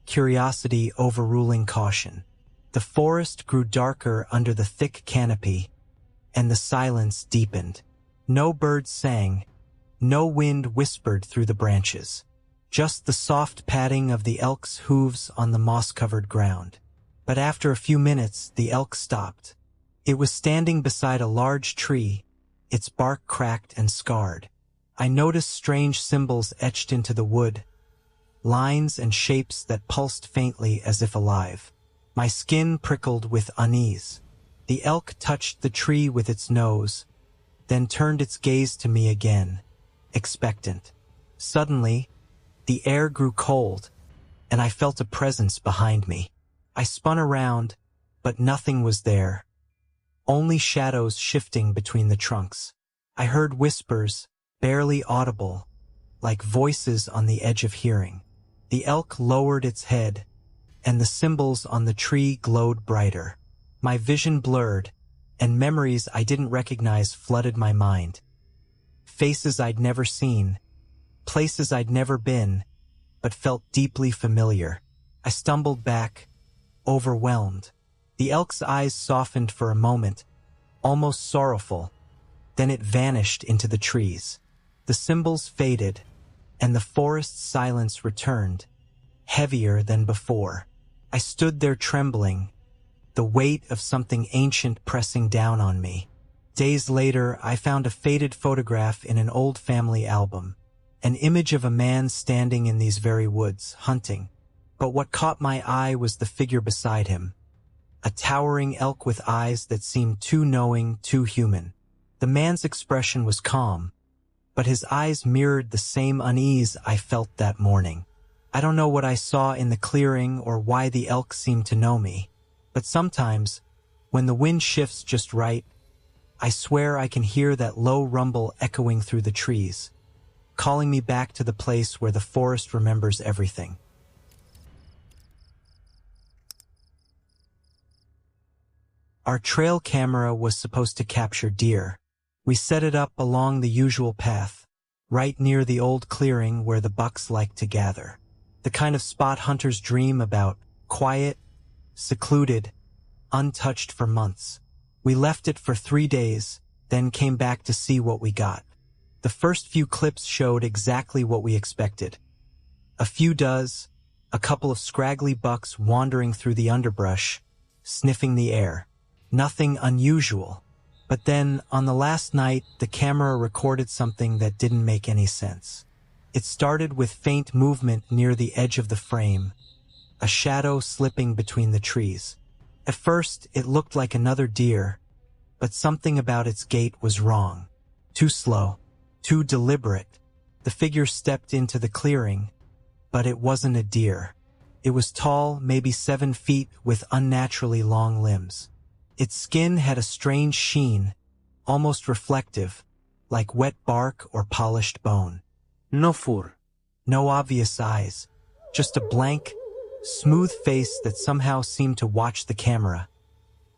curiosity overruling caution. The forest grew darker under the thick canopy, and the silence deepened. No birds sang, no wind whispered through the branches, just the soft padding of the elk's hooves on the moss-covered ground. But after a few minutes, the elk stopped. It was standing beside a large tree, its bark cracked and scarred. I noticed strange symbols etched into the wood, lines and shapes that pulsed faintly as if alive. My skin prickled with unease. The elk touched the tree with its nose, then turned its gaze to me again, expectant. Suddenly, the air grew cold, and I felt a presence behind me. I spun around, but nothing was there. Only shadows shifting between the trunks. I heard whispers, barely audible, like voices on the edge of hearing. The elk lowered its head, and the symbols on the tree glowed brighter. My vision blurred, and memories I didn't recognize flooded my mind. Faces I'd never seen, places I'd never been, but felt deeply familiar. I stumbled back, overwhelmed. The elk's eyes softened for a moment, almost sorrowful. Then it vanished into the trees. The symbols faded, and the forest's silence returned, heavier than before. I stood there trembling, the weight of something ancient pressing down on me. Days later, I found a faded photograph in an old family album, an image of a man standing in these very woods, hunting. But what caught my eye was the figure beside him, a towering elk with eyes that seemed too knowing, too human. The man's expression was calm, but his eyes mirrored the same unease I felt that morning. I don't know what I saw in the clearing or why the elk seemed to know me, but sometimes, when the wind shifts just right, I swear I can hear that low rumble echoing through the trees, calling me back to the place where the forest remembers everything. Our trail camera was supposed to capture deer. We set it up along the usual path, right near the old clearing where the bucks like to gather. The kind of spot hunters dream about, quiet, secluded, untouched for months. We left it for 3 days, then came back to see what we got. The first few clips showed exactly what we expected. A few does, a couple of scraggly bucks wandering through the underbrush, sniffing the air. Nothing unusual. But then, on the last night, the camera recorded something that didn't make any sense. It started with faint movement near the edge of the frame, a shadow slipping between the trees. At first, it looked like another deer, but something about its gait was wrong. Too slow, too deliberate. The figure stepped into the clearing, but it wasn't a deer. It was tall, maybe 7 feet, with unnaturally long limbs. Its skin had a strange sheen, almost reflective, like wet bark or polished bone. No fur. No obvious eyes, just a blank, smooth face that somehow seemed to watch the camera,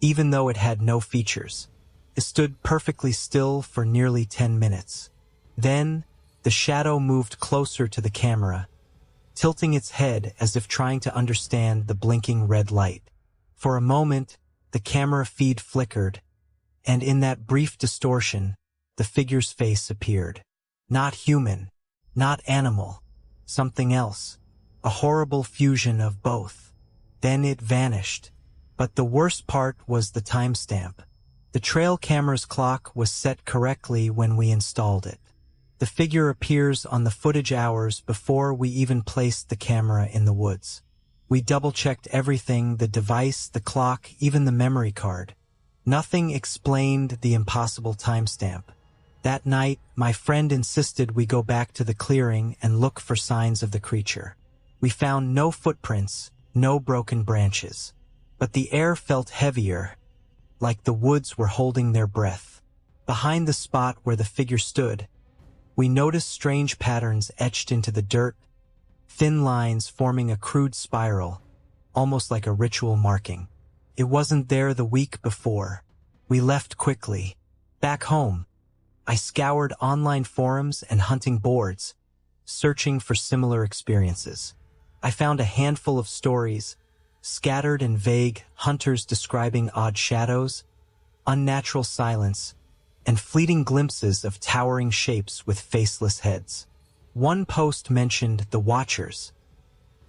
even though it had no features. It stood perfectly still for nearly 10 minutes. Then, the shadow moved closer to the camera, tilting its head as if trying to understand the blinking red light. For a moment, the camera feed flickered, and in that brief distortion, the figure's face appeared. Not human, not animal, something else, a horrible fusion of both. Then it vanished. But the worst part was the timestamp. The trail camera's clock was set correctly when we installed it. The figure appears on the footage hours before we even placed the camera in the woods. We double-checked everything, the device, the clock, even the memory card. Nothing explained the impossible timestamp. That night, my friend insisted we go back to the clearing and look for signs of the creature. We found no footprints, no broken branches. But the air felt heavier, like the woods were holding their breath. Behind the spot where the figure stood, we noticed strange patterns etched into the dirt, thin lines forming a crude spiral, almost like a ritual marking. It wasn't there the week before. We left quickly. Back home, I scoured online forums and hunting boards, searching for similar experiences. I found a handful of stories, scattered and vague, hunters describing odd shadows, unnatural silence, and fleeting glimpses of towering shapes with faceless heads. One post mentioned the Watchers,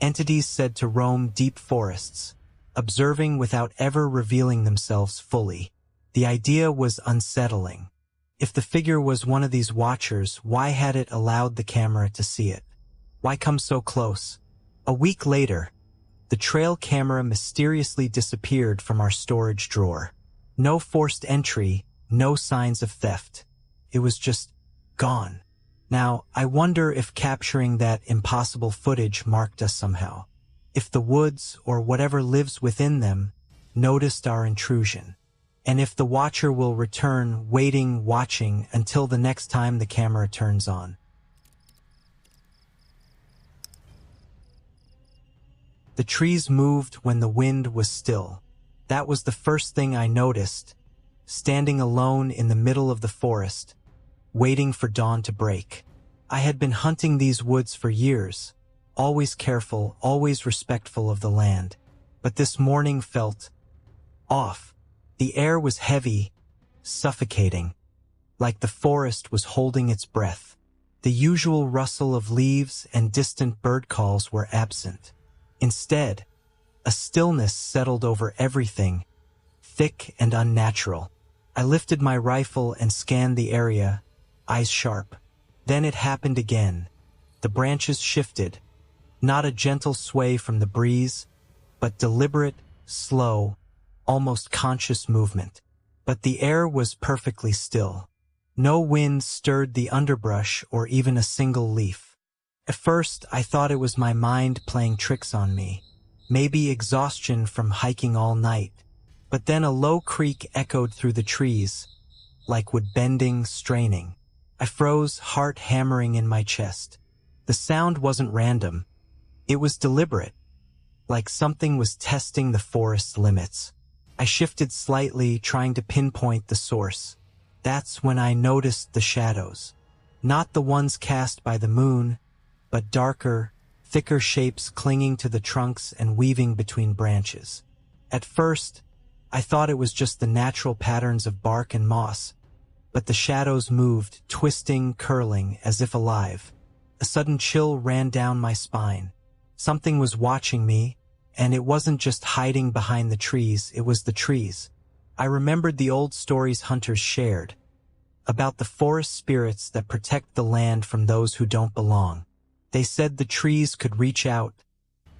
entities said to roam deep forests, observing without ever revealing themselves fully. The idea was unsettling. If the figure was one of these Watchers, why had it allowed the camera to see it? Why come so close? A week later, the trail camera mysteriously disappeared from our storage drawer. No forced entry, no signs of theft. It was just gone. Now, I wonder if capturing that impossible footage marked us somehow. If the woods, or whatever lives within them, noticed our intrusion. And if the Watcher will return, waiting, watching, until the next time the camera turns on. The trees moved when the wind was still. That was the first thing I noticed, standing alone in the middle of the forest, waiting for dawn to break. I had been hunting these woods for years, always careful, always respectful of the land. But this morning felt off. The air was heavy, suffocating, like the forest was holding its breath. The usual rustle of leaves and distant bird calls were absent. Instead, a stillness settled over everything, thick and unnatural. I lifted my rifle and scanned the area, eyes sharp. Then it happened again. The branches shifted, not a gentle sway from the breeze, but deliberate, slow, almost conscious movement. But the air was perfectly still. No wind stirred the underbrush or even a single leaf. At first, I thought it was my mind playing tricks on me, maybe exhaustion from hiking all night. But then a low creak echoed through the trees, like wood bending, straining. I froze, heart hammering in my chest. The sound wasn't random. It was deliberate, like something was testing the forest's limits. I shifted slightly, trying to pinpoint the source. That's when I noticed the shadows. Not the ones cast by the moon, but darker, thicker shapes clinging to the trunks and weaving between branches. At first, I thought it was just the natural patterns of bark and moss, but the shadows moved, twisting, curling, as if alive. A sudden chill ran down my spine. Something was watching me, and it wasn't just hiding behind the trees, it was the trees. I remembered the old stories hunters shared, about the forest spirits that protect the land from those who don't belong. They said the trees could reach out,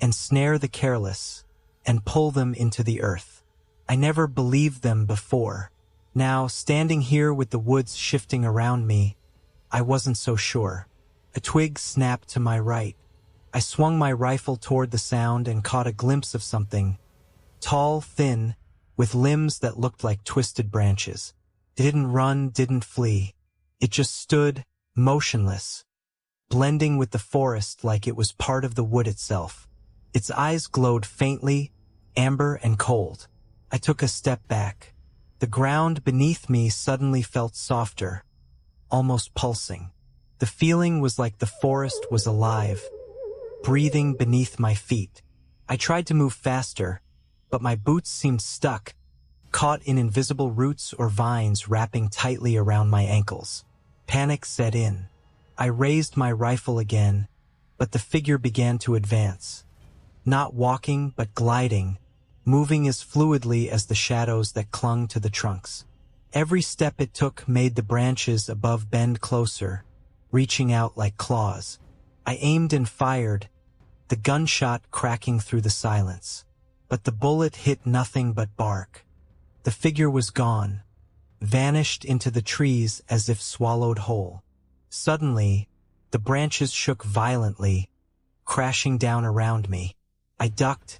and snare the careless, and pull them into the earth. I never believed them before. Now, standing here with the woods shifting around me, I wasn't so sure. A twig snapped to my right. I swung my rifle toward the sound and caught a glimpse of something. Tall, thin, with limbs that looked like twisted branches. It didn't run, didn't flee. It just stood, motionless, blending with the forest like it was part of the wood itself. Its eyes glowed faintly, amber and cold. I took a step back. The ground beneath me suddenly felt softer, almost pulsing. The feeling was like the forest was alive, breathing beneath my feet. I tried to move faster, but my boots seemed stuck, caught in invisible roots or vines wrapping tightly around my ankles. Panic set in. I raised my rifle again, but the figure began to advance. Not walking, but gliding, moving as fluidly as the shadows that clung to the trunks. Every step it took made the branches above bend closer, reaching out like claws. I aimed and fired, the gunshot cracking through the silence. But the bullet hit nothing but bark. The figure was gone, vanished into the trees as if swallowed whole. Suddenly, the branches shook violently, crashing down around me. I ducked,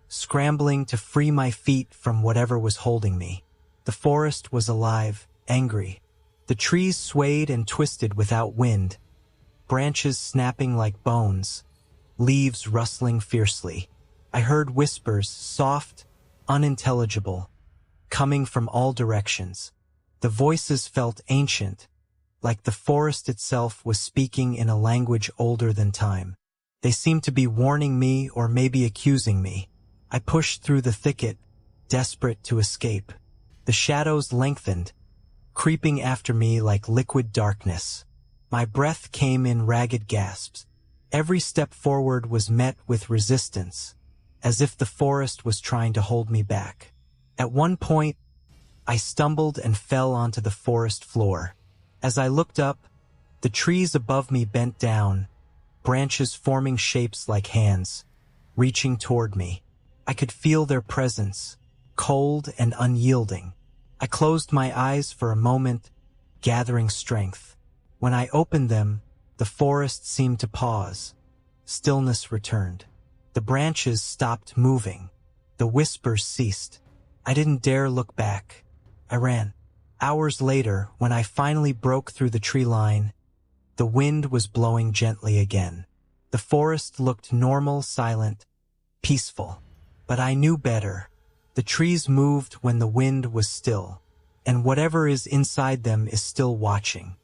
scrambling to free my feet from whatever was holding me. The forest was alive, angry. The trees swayed and twisted without wind, branches snapping like bones, leaves rustling fiercely. I heard whispers, soft, unintelligible, coming from all directions. The voices felt ancient, like the forest itself was speaking in a language older than time. They seemed to be warning me or maybe accusing me. I pushed through the thicket, desperate to escape. The shadows lengthened, creeping after me like liquid darkness. My breath came in ragged gasps. Every step forward was met with resistance, as if the forest was trying to hold me back. At one point, I stumbled and fell onto the forest floor. As I looked up, the trees above me bent down, branches forming shapes like hands, reaching toward me. I could feel their presence, cold and unyielding. I closed my eyes for a moment, gathering strength. When I opened them, the forest seemed to pause. Stillness returned. The branches stopped moving. The whispers ceased. I didn't dare look back. I ran. Hours later, when I finally broke through the tree line, the wind was blowing gently again. The forest looked normal, silent, peaceful. But I knew better. The trees moved when the wind was still, and whatever is inside them is still watching.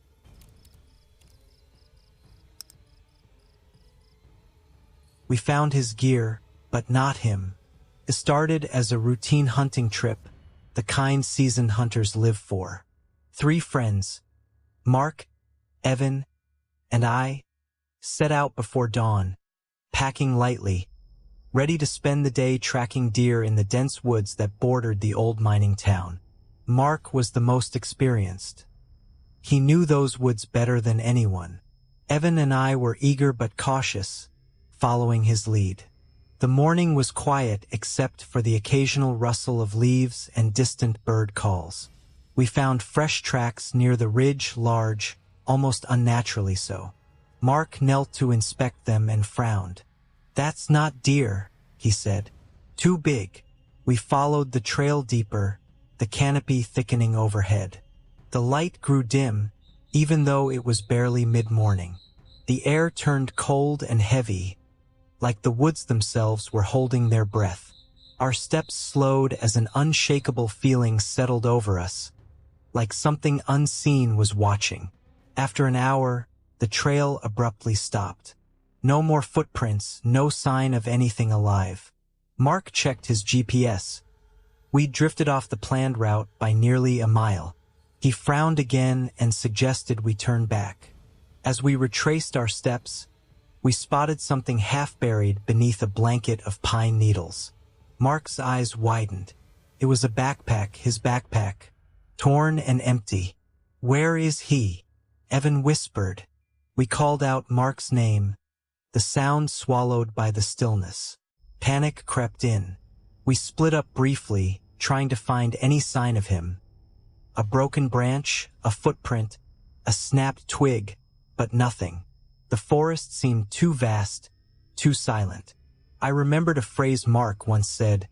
We found his gear, but not him. It started as a routine hunting trip, the kind seasoned hunters live for. 3 friends, Mark, Evan, and I, set out before dawn, packing lightly, ready to spend the day tracking deer in the dense woods that bordered the old mining town. Mark was the most experienced. He knew those woods better than anyone. Evan and I were eager but cautious, following his lead. The morning was quiet except for the occasional rustle of leaves and distant bird calls. We found fresh tracks near the ridge, large, almost unnaturally so. Mark knelt to inspect them and frowned. "That's not deer," he said. "Too big." We followed the trail deeper, the canopy thickening overhead. The light grew dim, even though it was barely mid-morning. The air turned cold and heavy, like the woods themselves were holding their breath. Our steps slowed as an unshakable feeling settled over us, like something unseen was watching. After an hour, the trail abruptly stopped. No more footprints, no sign of anything alive. Mark checked his GPS. We drifted off the planned route by nearly a mile. He frowned again and suggested we turn back. As we retraced our steps, we spotted something half-buried beneath a blanket of pine needles. Mark's eyes widened. It was a backpack, his backpack, torn and empty. "Where is he?" Evan whispered. We called out Mark's name, the sound swallowed by the stillness. Panic crept in. We split up briefly, trying to find any sign of him. A broken branch, a footprint, a snapped twig, but nothing. The forest seemed too vast, too silent. I remembered a phrase Mark once said,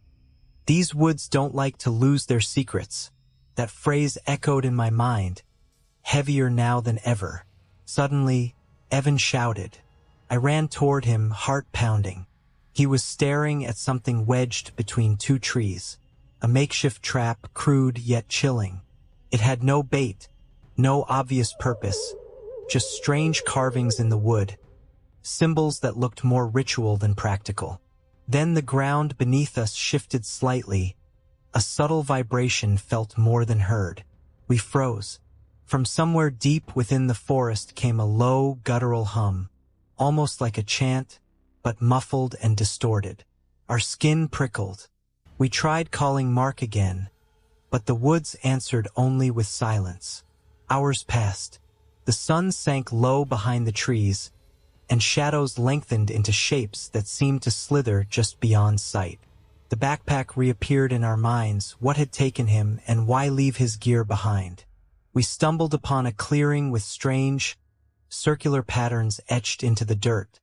"These woods don't like to lose their secrets." That phrase echoed in my mind, heavier now than ever. Suddenly, Evan shouted. I ran toward him, heart pounding. He was staring at something wedged between two trees, a makeshift trap, crude yet chilling. It had no bait, no obvious purpose, just strange carvings in the wood, symbols that looked more ritual than practical. Then the ground beneath us shifted slightly. A subtle vibration felt more than heard. We froze. From somewhere deep within the forest came a low, guttural hum, almost like a chant, but muffled and distorted. Our skin prickled. We tried calling Mark again, but the woods answered only with silence. Hours passed. The sun sank low behind the trees, and shadows lengthened into shapes that seemed to slither just beyond sight. The backpack reappeared in our minds. What had taken him, and why leave his gear behind? We stumbled upon a clearing with strange, circular patterns etched into the dirt,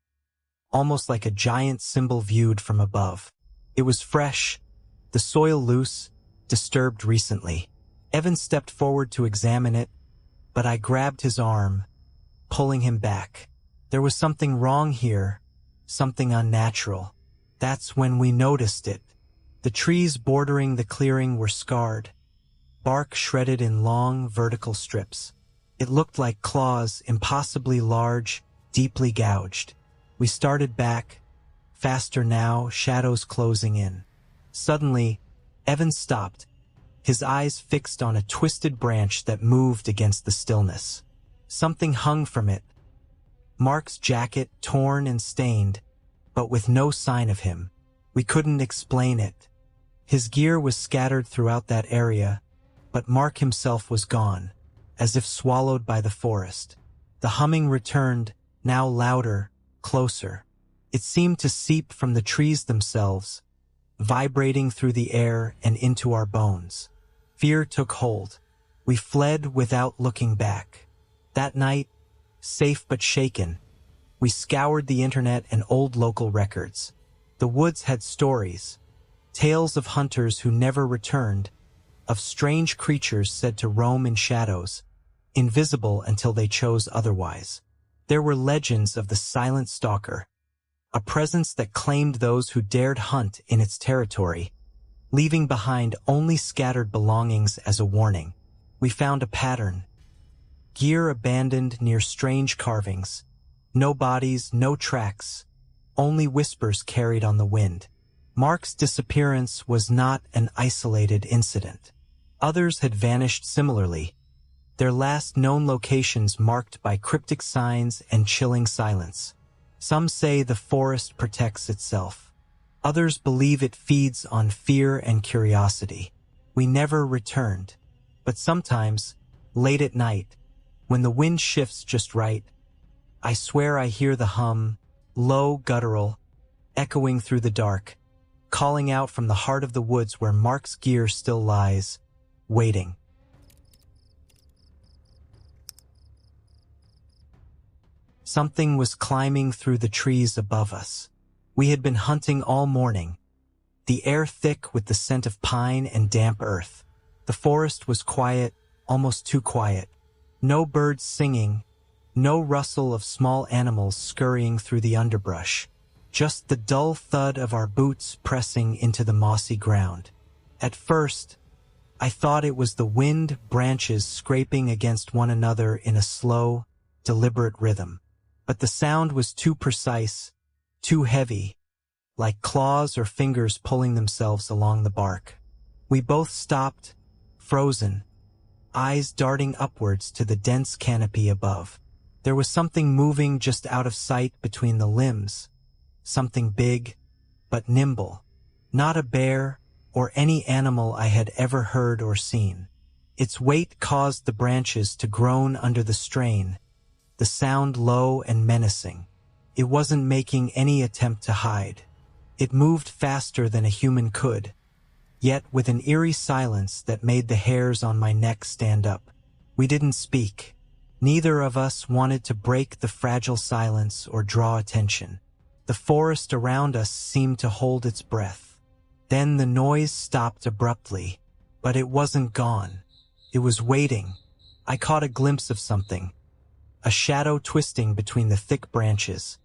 almost like a giant symbol viewed from above. It was fresh, the soil loose, disturbed recently. Evan stepped forward to examine it, but I grabbed his arm, pulling him back. There was something wrong here, something unnatural. That's when we noticed it. The trees bordering the clearing were scarred, bark shredded in long, vertical strips. It looked like claws, impossibly large, deeply gouged. We started back, faster now, shadows closing in. Suddenly, Evan stopped, his eyes fixed on a twisted branch that moved against the stillness. Something hung from it. Mark's jacket, torn and stained, but with no sign of him. We couldn't explain it. His gear was scattered throughout that area, but Mark himself was gone, as if swallowed by the forest. The humming returned, now louder, closer. It seemed to seep from the trees themselves, vibrating through the air and into our bones. Fear took hold. We fled without looking back. That night, safe but shaken, we scoured the internet and old local records. The woods had stories, tales of hunters who never returned, of strange creatures said to roam in shadows, invisible until they chose otherwise. There were legends of the silent stalker, a presence that claimed those who dared hunt in its territory, leaving behind only scattered belongings as a warning. We found a pattern. Gear abandoned near strange carvings. No bodies, no tracks, only whispers carried on the wind. Mark's disappearance was not an isolated incident. Others had vanished similarly, their last known locations marked by cryptic signs and chilling silence. Some say the forest protects itself. Others believe it feeds on fear and curiosity. We never returned. But sometimes, late at night, when the wind shifts just right, I swear I hear the hum, low, guttural, echoing through the dark, calling out from the heart of the woods where Mark's gear still lies, waiting. Something was climbing through the trees above us. We had been hunting all morning, the air thick with the scent of pine and damp earth. The forest was quiet, almost too quiet. No birds singing, no rustle of small animals scurrying through the underbrush. Just the dull thud of our boots pressing into the mossy ground. At first, I thought it was the wind, branches scraping against one another in a slow, deliberate rhythm. But the sound was too precise, too heavy, like claws or fingers pulling themselves along the bark. We both stopped, frozen, eyes darting upwards to the dense canopy above. There was something moving just out of sight between the limbs, something big, but nimble. Not a bear or any animal I had ever heard or seen. Its weight caused the branches to groan under the strain, the sound low and menacing. It wasn't making any attempt to hide. It moved faster than a human could, yet with an eerie silence that made the hairs on my neck stand up. We didn't speak. Neither of us wanted to break the fragile silence or draw attention. The forest around us seemed to hold its breath. Then the noise stopped abruptly, but it wasn't gone. It was waiting. I caught a glimpse of something, a shadow twisting between the thick branches,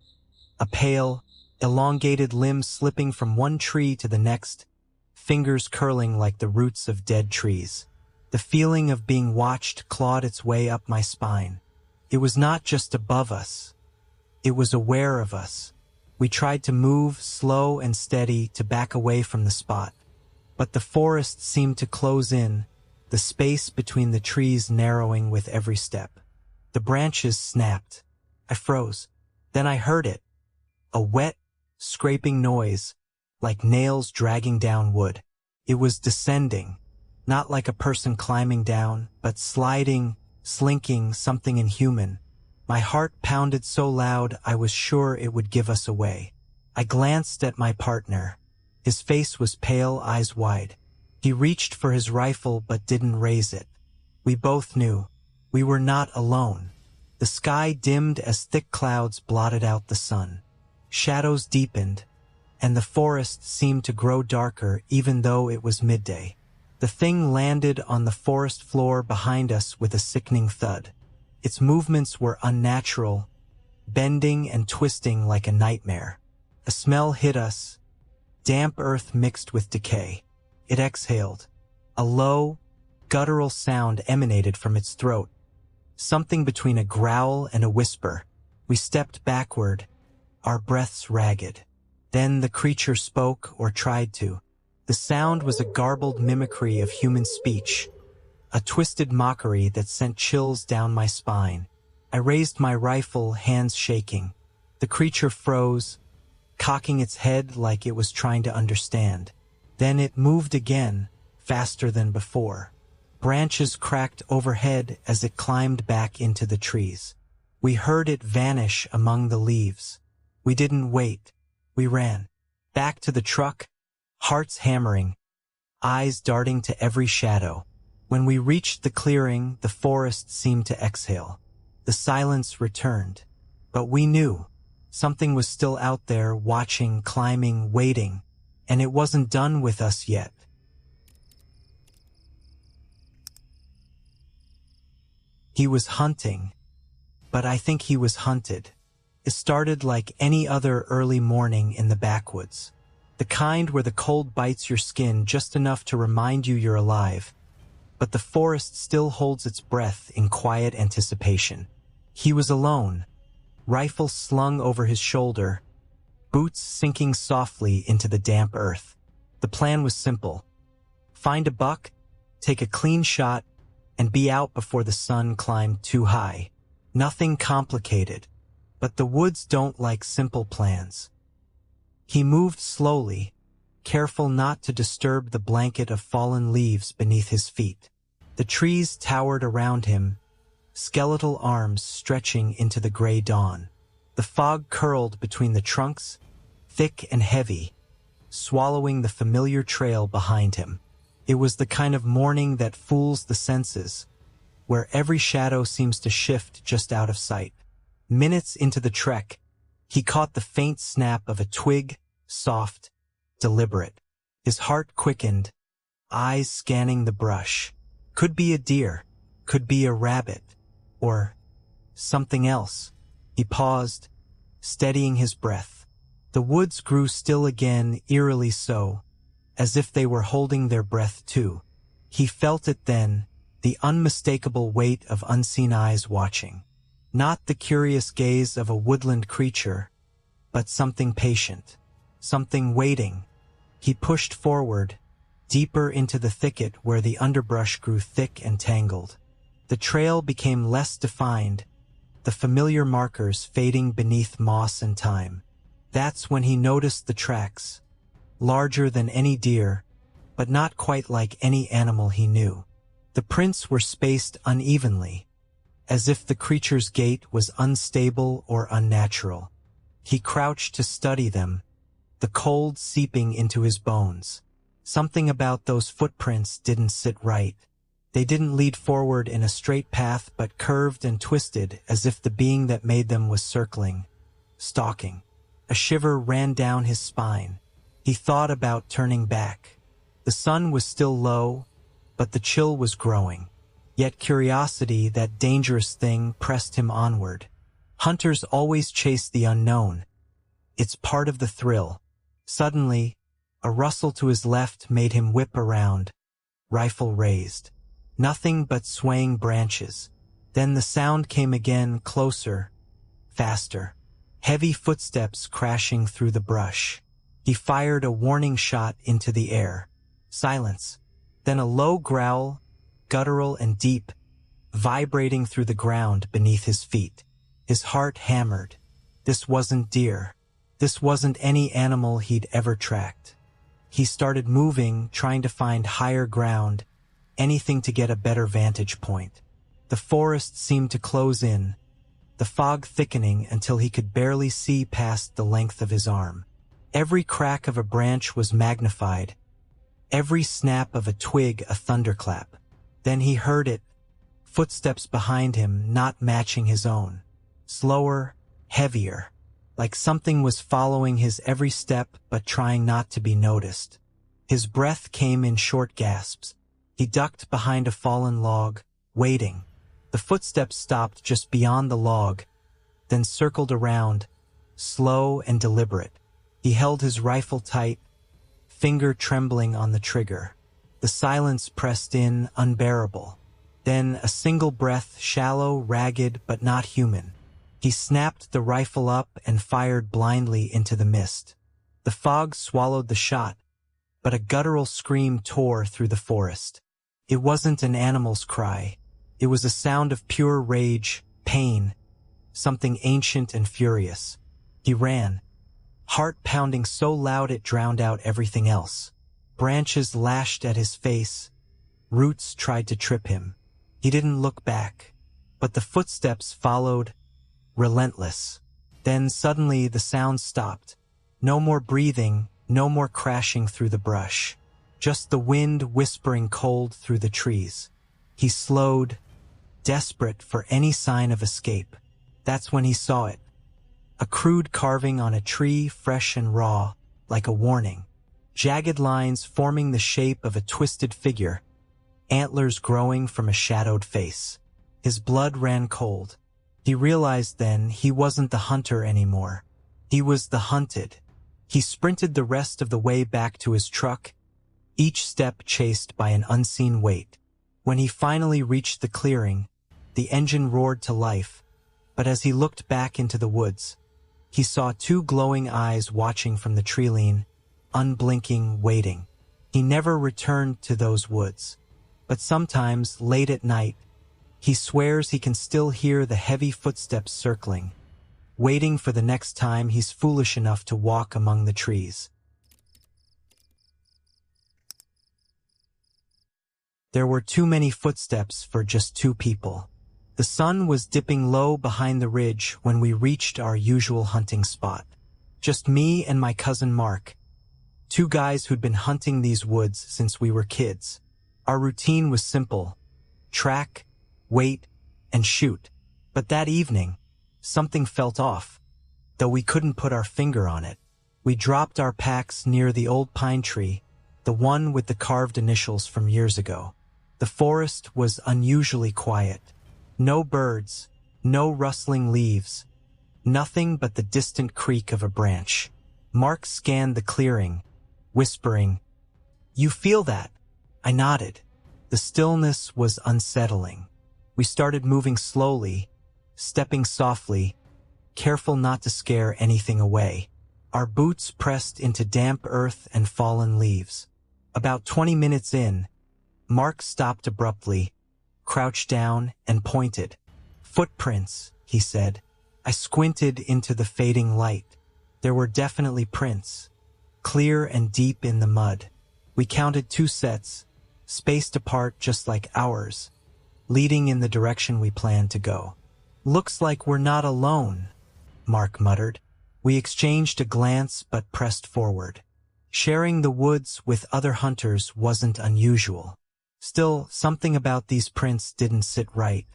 a pale, elongated limbs slipping from one tree to the next, fingers curling like the roots of dead trees. The feeling of being watched clawed its way up my spine. It was not just above us. It was aware of us. We tried to move, slow and steady, to back away from the spot. But the forest seemed to close in, the space between the trees narrowing with every step. The branches snapped. I froze. Then I heard it. A wet, scraping noise, like nails dragging down wood. It was descending, not like a person climbing down, but sliding, slinking, something inhuman. My heart pounded so loud I was sure it would give us away. I glanced at my partner. His face was pale, eyes wide. He reached for his rifle but didn't raise it. We both knew. We were not alone. The sky dimmed as thick clouds blotted out the sun. Shadows deepened, and the forest seemed to grow darker even though it was midday. The thing landed on the forest floor behind us with a sickening thud. Its movements were unnatural, bending and twisting like a nightmare. A smell hit us, damp earth mixed with decay. It exhaled. A low, guttural sound emanated from its throat, something between a growl and a whisper. We stepped backward, our breaths ragged. Then the creature spoke, or tried to. The sound was a garbled mimicry of human speech, a twisted mockery that sent chills down my spine. I raised my rifle, hands shaking. The creature froze, cocking its head like it was trying to understand. Then it moved again, faster than before. Branches cracked overhead as it climbed back into the trees. We heard it vanish among the leaves. We didn't wait. We ran. Back to the truck, hearts hammering, eyes darting to every shadow. When we reached the clearing, the forest seemed to exhale. The silence returned. But we knew. Something was still out there, watching, climbing, waiting. And it wasn't done with us yet. He was hunting. But I think he was hunted. It started like any other early morning in the backwoods. The kind where the cold bites your skin just enough to remind you you're alive. But the forest still holds its breath in quiet anticipation. He was alone, rifle slung over his shoulder, boots sinking softly into the damp earth. The plan was simple. Find a buck, take a clean shot, and be out before the sun climbed too high. Nothing complicated, but the woods don't like simple plans. He moved slowly, careful not to disturb the blanket of fallen leaves beneath his feet. The trees towered around him, skeletal arms stretching into the gray dawn. The fog curled between the trunks, thick and heavy, swallowing the familiar trail behind him. It was the kind of morning that fools the senses, where every shadow seems to shift just out of sight. Minutes into the trek, he caught the faint snap of a twig, soft, deliberate. His heart quickened, eyes scanning the brush. Could be a deer, could be a rabbit, or something else. He paused, steadying his breath. The woods grew still again, eerily so, as if they were holding their breath too. He felt it then, the unmistakable weight of unseen eyes watching. Not the curious gaze of a woodland creature, but something patient, something waiting. He pushed forward, deeper into the thicket where the underbrush grew thick and tangled. The trail became less defined, the familiar markers fading beneath moss and thyme. That's when he noticed the tracks, larger than any deer, but not quite like any animal he knew. The prints were spaced unevenly, as if the creature's gait was unstable or unnatural. He crouched to study them, the cold seeping into his bones. Something about those footprints didn't sit right. They didn't lead forward in a straight path but curved and twisted as if the being that made them was circling, stalking. A shiver ran down his spine. He thought about turning back. The sun was still low, but the chill was growing. Yet curiosity, that dangerous thing, pressed him onward. Hunters always chase the unknown. It's part of the thrill. Suddenly, a rustle to his left made him whip around, rifle raised. Nothing but swaying branches. Then the sound came again, closer, faster. Heavy footsteps crashing through the brush. He fired a warning shot into the air. Silence. Then a low growl, guttural and deep, vibrating through the ground beneath his feet. His heart hammered. This wasn't deer. This wasn't any animal he'd ever tracked. He started moving, trying to find higher ground, anything to get a better vantage point. The forest seemed to close in, the fog thickening until he could barely see past the length of his arm. Every crack of a branch was magnified, every snap of a twig a thunderclap. Then he heard it, footsteps behind him not matching his own. Slower, heavier, like something was following his every step but trying not to be noticed. His breath came in short gasps. He ducked behind a fallen log, waiting. The footsteps stopped just beyond the log, then circled around, slow and deliberate. He held his rifle tight, finger trembling on the trigger. The silence pressed in, unbearable. Then a single breath, shallow, ragged, but not human. He snapped the rifle up and fired blindly into the mist. The fog swallowed the shot, but a guttural scream tore through the forest. It wasn't an animal's cry. It was a sound of pure rage, pain, something ancient and furious. He ran, heart pounding so loud it drowned out everything else. Branches lashed at his face. Roots tried to trip him. He didn't look back, but the footsteps followed, relentless. Then suddenly the sound stopped. No more breathing, no more crashing through the brush. Just the wind whispering cold through the trees. He slowed, desperate for any sign of escape. That's when he saw it. A crude carving on a tree, fresh and raw, like a warning. Jagged lines forming the shape of a twisted figure, antlers growing from a shadowed face. His blood ran cold. He realized then he wasn't the hunter anymore. He was the hunted. He sprinted the rest of the way back to his truck, each step chased by an unseen weight. When he finally reached the clearing, the engine roared to life, but as he looked back into the woods, he saw two glowing eyes watching from the tree-line, unblinking, waiting. He never returned to those woods, but sometimes, late at night, he swears he can still hear the heavy footsteps circling, waiting for the next time he's foolish enough to walk among the trees. There were too many footsteps for just two people. The sun was dipping low behind the ridge when we reached our usual hunting spot. Just me and my cousin Mark, two guys who'd been hunting these woods since we were kids. Our routine was simple: track, wait, and shoot. But that evening, something felt off, though we couldn't put our finger on it. We dropped our packs near the old pine tree, the one with the carved initials from years ago. The forest was unusually quiet. No birds, no rustling leaves, nothing but the distant creak of a branch. Mark scanned the clearing, whispering, "You feel that?" I nodded. The stillness was unsettling. We started moving slowly, stepping softly, careful not to scare anything away. Our boots pressed into damp earth and fallen leaves. About 20 minutes in, Mark stopped abruptly, crouched down, and pointed. "Footprints," he said. I squinted into the fading light. There were definitely prints, clear and deep in the mud. We counted 2 sets, spaced apart just like ours, leading in the direction we planned to go. "Looks like we're not alone," Mark muttered. We exchanged a glance but pressed forward. Sharing the woods with other hunters wasn't unusual. Still, something about these prints didn't sit right.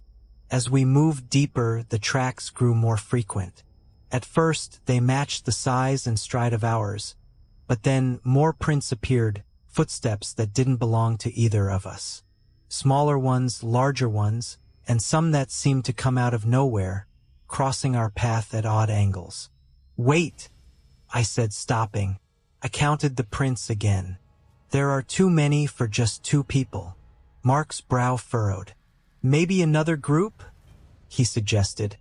As we moved deeper, the tracks grew more frequent. At first, they matched the size and stride of ours, but then more prints appeared, footsteps that didn't belong to either of us. Smaller ones, larger ones, and some that seemed to come out of nowhere, crossing our path at odd angles. "Wait!" I said, stopping. I counted the prints again. There are too many for just 2 people. Mark's brow furrowed. Maybe another group? He suggested.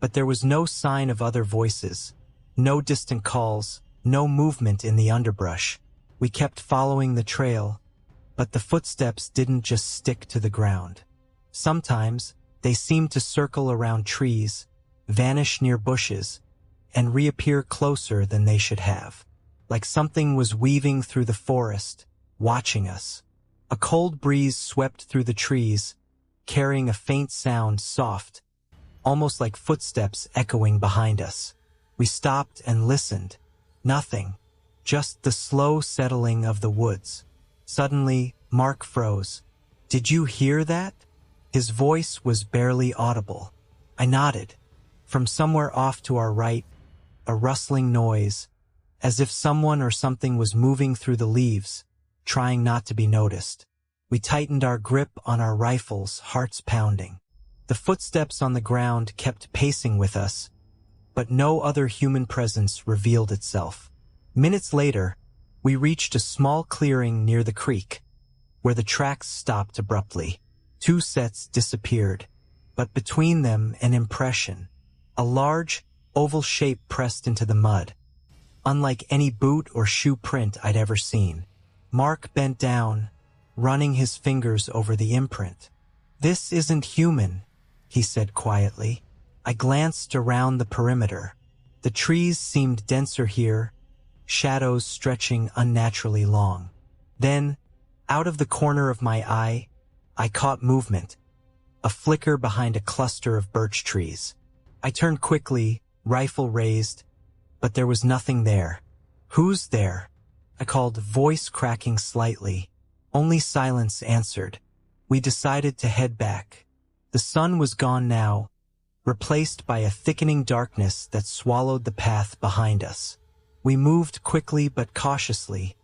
But there was no sign of other voices. No distant calls, no movement in the underbrush. We kept following the trail, but the footsteps didn't just stick to the ground. Sometimes, they seemed to circle around trees, vanish near bushes, and reappear closer than they should have. Like something was weaving through the forest, watching us. A cold breeze swept through the trees, carrying a faint sound, soft, almost like footsteps echoing behind us. We stopped and listened. Nothing, just the slow settling of the woods. Suddenly, Mark froze. "Did you hear that?" His voice was barely audible. I nodded. From somewhere off to our right, a rustling noise, as if someone or something was moving through the leaves, trying not to be noticed. We tightened our grip on our rifles, hearts pounding. The footsteps on the ground kept pacing with us, but no other human presence revealed itself. Minutes later, we reached a small clearing near the creek, where the tracks stopped abruptly. 2 sets disappeared, but between them an impression, a large, oval shape pressed into the mud, unlike any boot or shoe print I'd ever seen. Mark bent down, running his fingers over the imprint. "This isn't human," he said quietly. I glanced around the perimeter. The trees seemed denser here, shadows stretching unnaturally long. Then, out of the corner of my eye, I caught movement, a flicker behind a cluster of birch trees. I turned quickly, rifle raised, but there was nothing there. "Who's there?" I called, voice cracking slightly. Only silence answered. We decided to head back. The sun was gone now, replaced by a thickening darkness that swallowed the path behind us. We moved quickly but cautiously,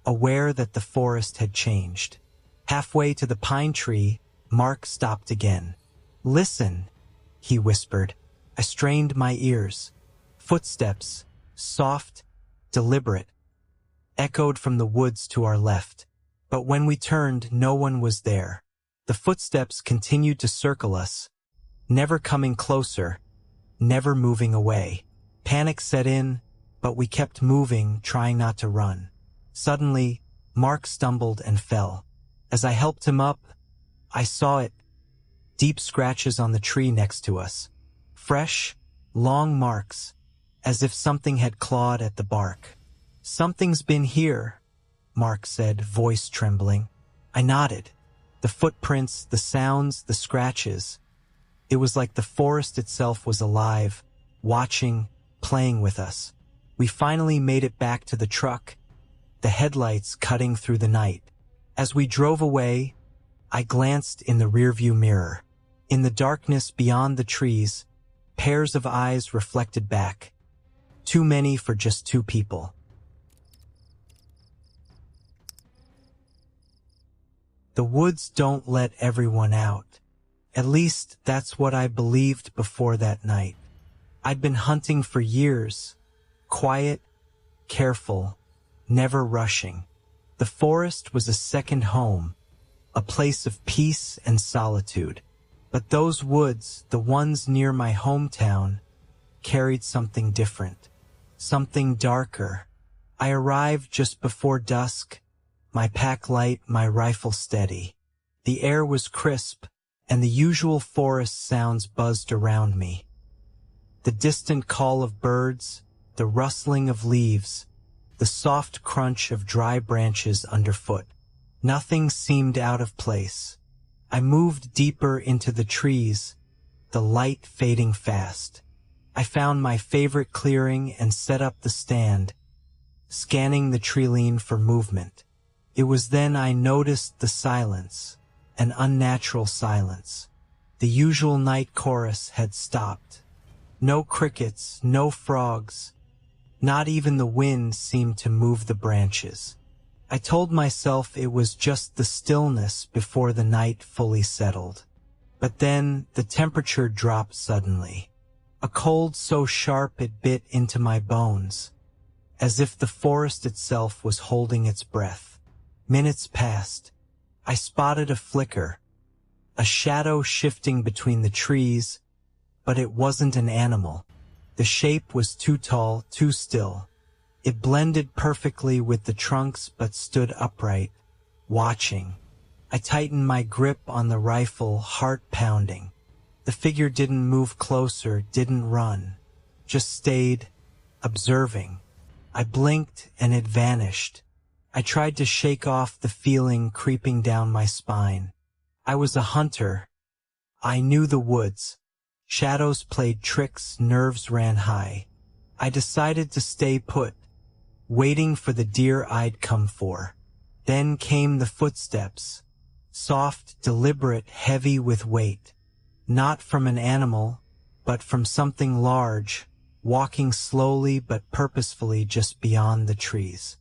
aware that the forest had changed. Halfway to the pine tree, Mark stopped again. "Listen," he whispered. I strained my ears. Footsteps, soft, deliberate, echoed from the woods to our left. But when we turned, no one was there. The footsteps continued to circle us, never coming closer, never moving away. Panic set in, but we kept moving, trying not to run. Suddenly, Mark stumbled and fell. As I helped him up, I saw it. Deep scratches on the tree next to us. Fresh, long marks, as if something had clawed at the bark. "Something's been here," Mark said, voice trembling. I nodded. The footprints, the sounds, the scratches. It was like the forest itself was alive, watching, playing with us. We finally made it back to the truck, the headlights cutting through the night. As we drove away, I glanced in the rearview mirror. In the darkness beyond the trees, pairs of eyes reflected back. Too many for just 2 people. The woods don't let everyone out. At least that's what I believed before that night. I'd been hunting for years, quiet, careful, never rushing. The forest was a second home, a place of peace and solitude. But those woods, the ones near my hometown, carried something different, something darker. I arrived just before dusk, my pack light, my rifle steady. The air was crisp, and the usual forest sounds buzzed around me. The distant call of birds, the rustling of leaves, the soft crunch of dry branches underfoot. Nothing seemed out of place. I moved deeper into the trees, the light fading fast. I found my favorite clearing and set up the stand, scanning the tree-line for movement. It was then I noticed the silence, an unnatural silence. The usual night chorus had stopped. No crickets, no frogs. Not even the wind seemed to move the branches. I told myself it was just the stillness before the night fully settled. But then the temperature dropped suddenly. A cold so sharp it bit into my bones. as if the forest itself was holding its breath. Minutes passed. I spotted a flicker, a shadow shifting between the trees, but it wasn't an animal. The shape was too tall, too still. It blended perfectly with the trunks but stood upright, watching. I tightened my grip on the rifle, heart pounding. The figure didn't move closer, didn't run, just stayed, observing. I blinked and it vanished. I tried to shake off the feeling creeping down my spine. I was a hunter. I knew the woods. Shadows played tricks, nerves ran high. I decided to stay put, waiting for the deer I'd come for. Then came the footsteps, soft, deliberate, heavy with weight. Not from an animal, but from something large, walking slowly but purposefully just beyond the trees.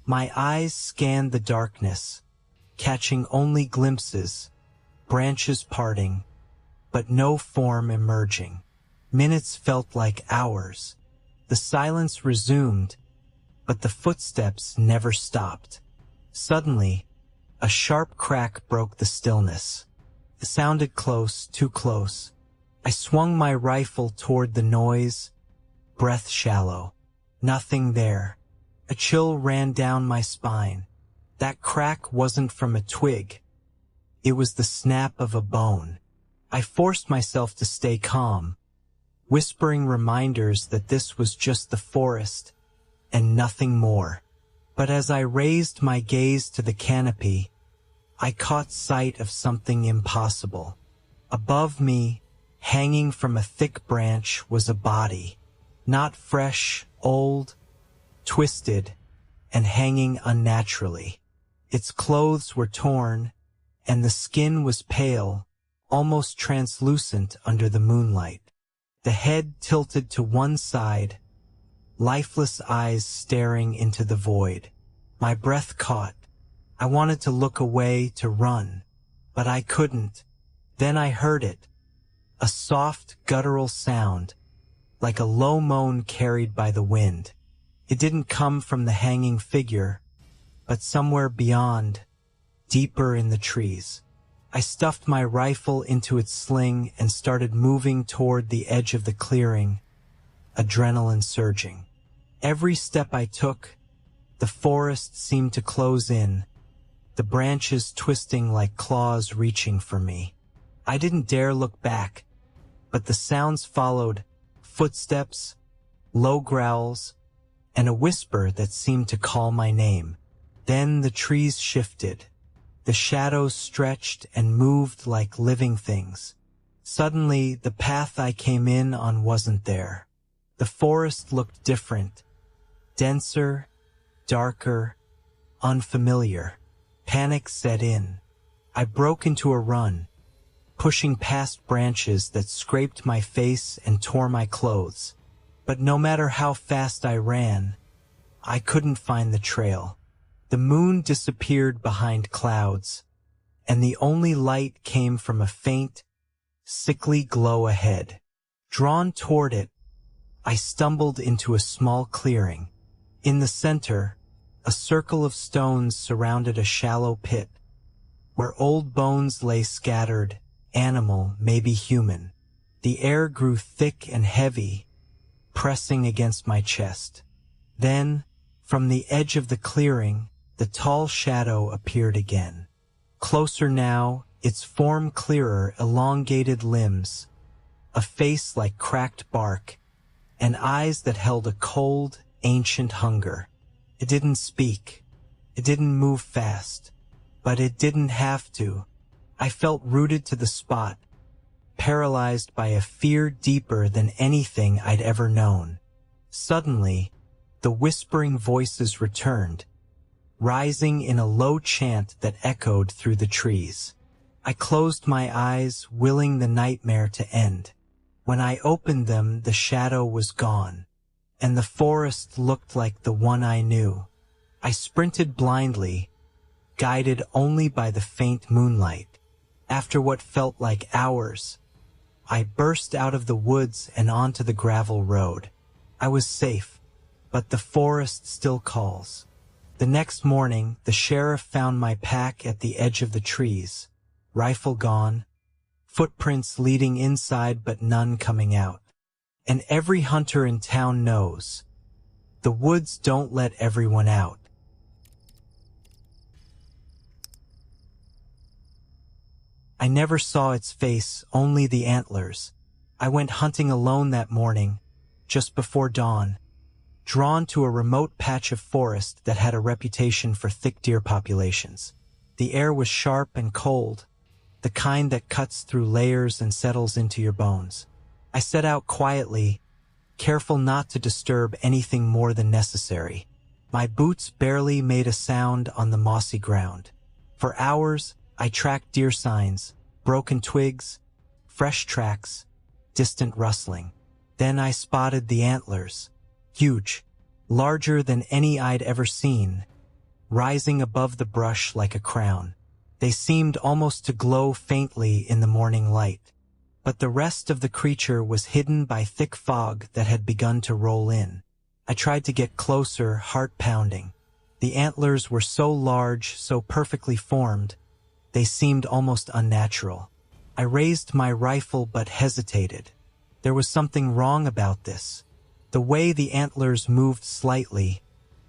My eyes scanned the darkness, catching only glimpses, branches parting, but no form emerging. Minutes felt like hours. The silence resumed, but the footsteps never stopped. Suddenly, a sharp crack broke the stillness. It sounded close, too close. I swung my rifle toward the noise, breath shallow. Nothing there. A chill ran down my spine. That crack wasn't from a twig. It was the snap of a bone. I forced myself to stay calm, whispering reminders that this was just the forest and nothing more. But as I raised my gaze to the canopy, I caught sight of something impossible. Above me, hanging from a thick branch, was a body. Not fresh, old, twisted, and hanging unnaturally. Its clothes were torn, and the skin was pale, almost translucent under the moonlight. The head tilted to one side, lifeless eyes staring into the void. My breath caught. I wanted to look away, to run, but I couldn't. Then I heard it, a soft, guttural sound, like a low moan carried by the wind. It didn't come from the hanging figure, but somewhere beyond, deeper in the trees. I stuffed my rifle into its sling and started moving toward the edge of the clearing, adrenaline surging. Every step I took, the forest seemed to close in, the branches twisting like claws reaching for me. I didn't dare look back, but the sounds followed, footsteps, low growls, and a whisper that seemed to call my name. Then the trees shifted. The shadows stretched and moved like living things. Suddenly, the path I came in on wasn't there. The forest looked different, denser, darker, unfamiliar. Panic set in. I broke into a run, pushing past branches that scraped my face and tore my clothes. But no matter how fast I ran, I couldn't find the trail. The moon disappeared behind clouds, and the only light came from a faint, sickly glow ahead. Drawn toward it, I stumbled into a small clearing. In the center, a circle of stones surrounded a shallow pit, where old bones lay scattered, animal, maybe human. The air grew thick and heavy, pressing against my chest. Then, from the edge of the clearing, the tall shadow appeared again. Closer now, its form clearer, elongated limbs, a face like cracked bark, and eyes that held a cold, ancient hunger. It didn't speak. It didn't move fast. But it didn't have to. I felt rooted to the spot, paralyzed by a fear deeper than anything I'd ever known. Suddenly, the whispering voices returned, rising in a low chant that echoed through the trees. I closed my eyes, willing the nightmare to end. When I opened them, the shadow was gone, and the forest looked like the one I knew. I sprinted blindly, guided only by the faint moonlight. After what felt like hours, I burst out of the woods and onto the gravel road. I was safe, but the forest still calls. The next morning, the sheriff found my pack at the edge of the trees, rifle gone, footprints leading inside but none coming out. And every hunter in town knows, the woods don't let everyone out. I never saw its face, only the antlers. I went hunting alone that morning, just before dawn, drawn to a remote patch of forest that had a reputation for thick deer populations. The air was sharp and cold, the kind that cuts through layers and settles into your bones. I set out quietly, careful not to disturb anything more than necessary. My boots barely made a sound on the mossy ground. For hours, I tracked deer signs, broken twigs, fresh tracks, distant rustling. Then I spotted the antlers, huge, larger than any I'd ever seen, rising above the brush like a crown. They seemed almost to glow faintly in the morning light. But the rest of the creature was hidden by thick fog that had begun to roll in. I tried to get closer, heart pounding. The antlers were so large, so perfectly formed, they seemed almost unnatural. I raised my rifle but hesitated. There was something wrong about this. The way the antlers moved slightly,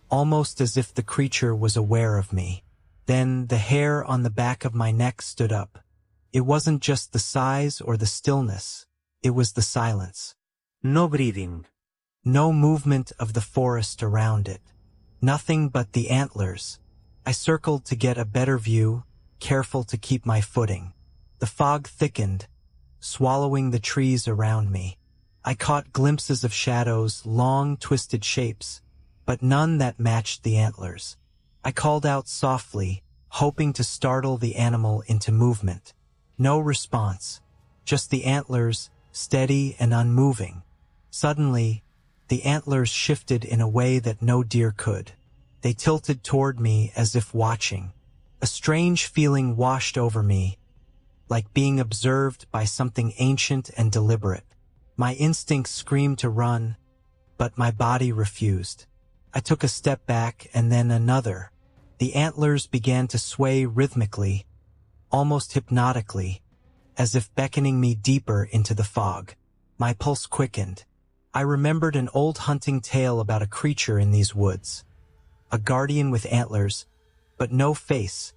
almost as if the creature was aware of me. Then the hair on the back of my neck stood up. It wasn't just the size or the stillness, it was the silence. No breathing. No movement of the forest around it. Nothing but the antlers. I circled to get a better view, careful to keep my footing. The fog thickened, swallowing the trees around me. I caught glimpses of shadows, long, twisted shapes, but none that matched the antlers. I called out softly, hoping to startle the animal into movement. No response, just the antlers, steady and unmoving. Suddenly, the antlers shifted in a way that no deer could. They tilted toward me as if watching. A strange feeling washed over me, like being observed by something ancient and deliberate. My instincts screamed to run, but my body refused. I took a step back and then another. The antlers began to sway rhythmically, almost hypnotically, as if beckoning me deeper into the fog. My pulse quickened. I remembered an old hunting tale about a creature in these woods, a guardian with antlers, but no face,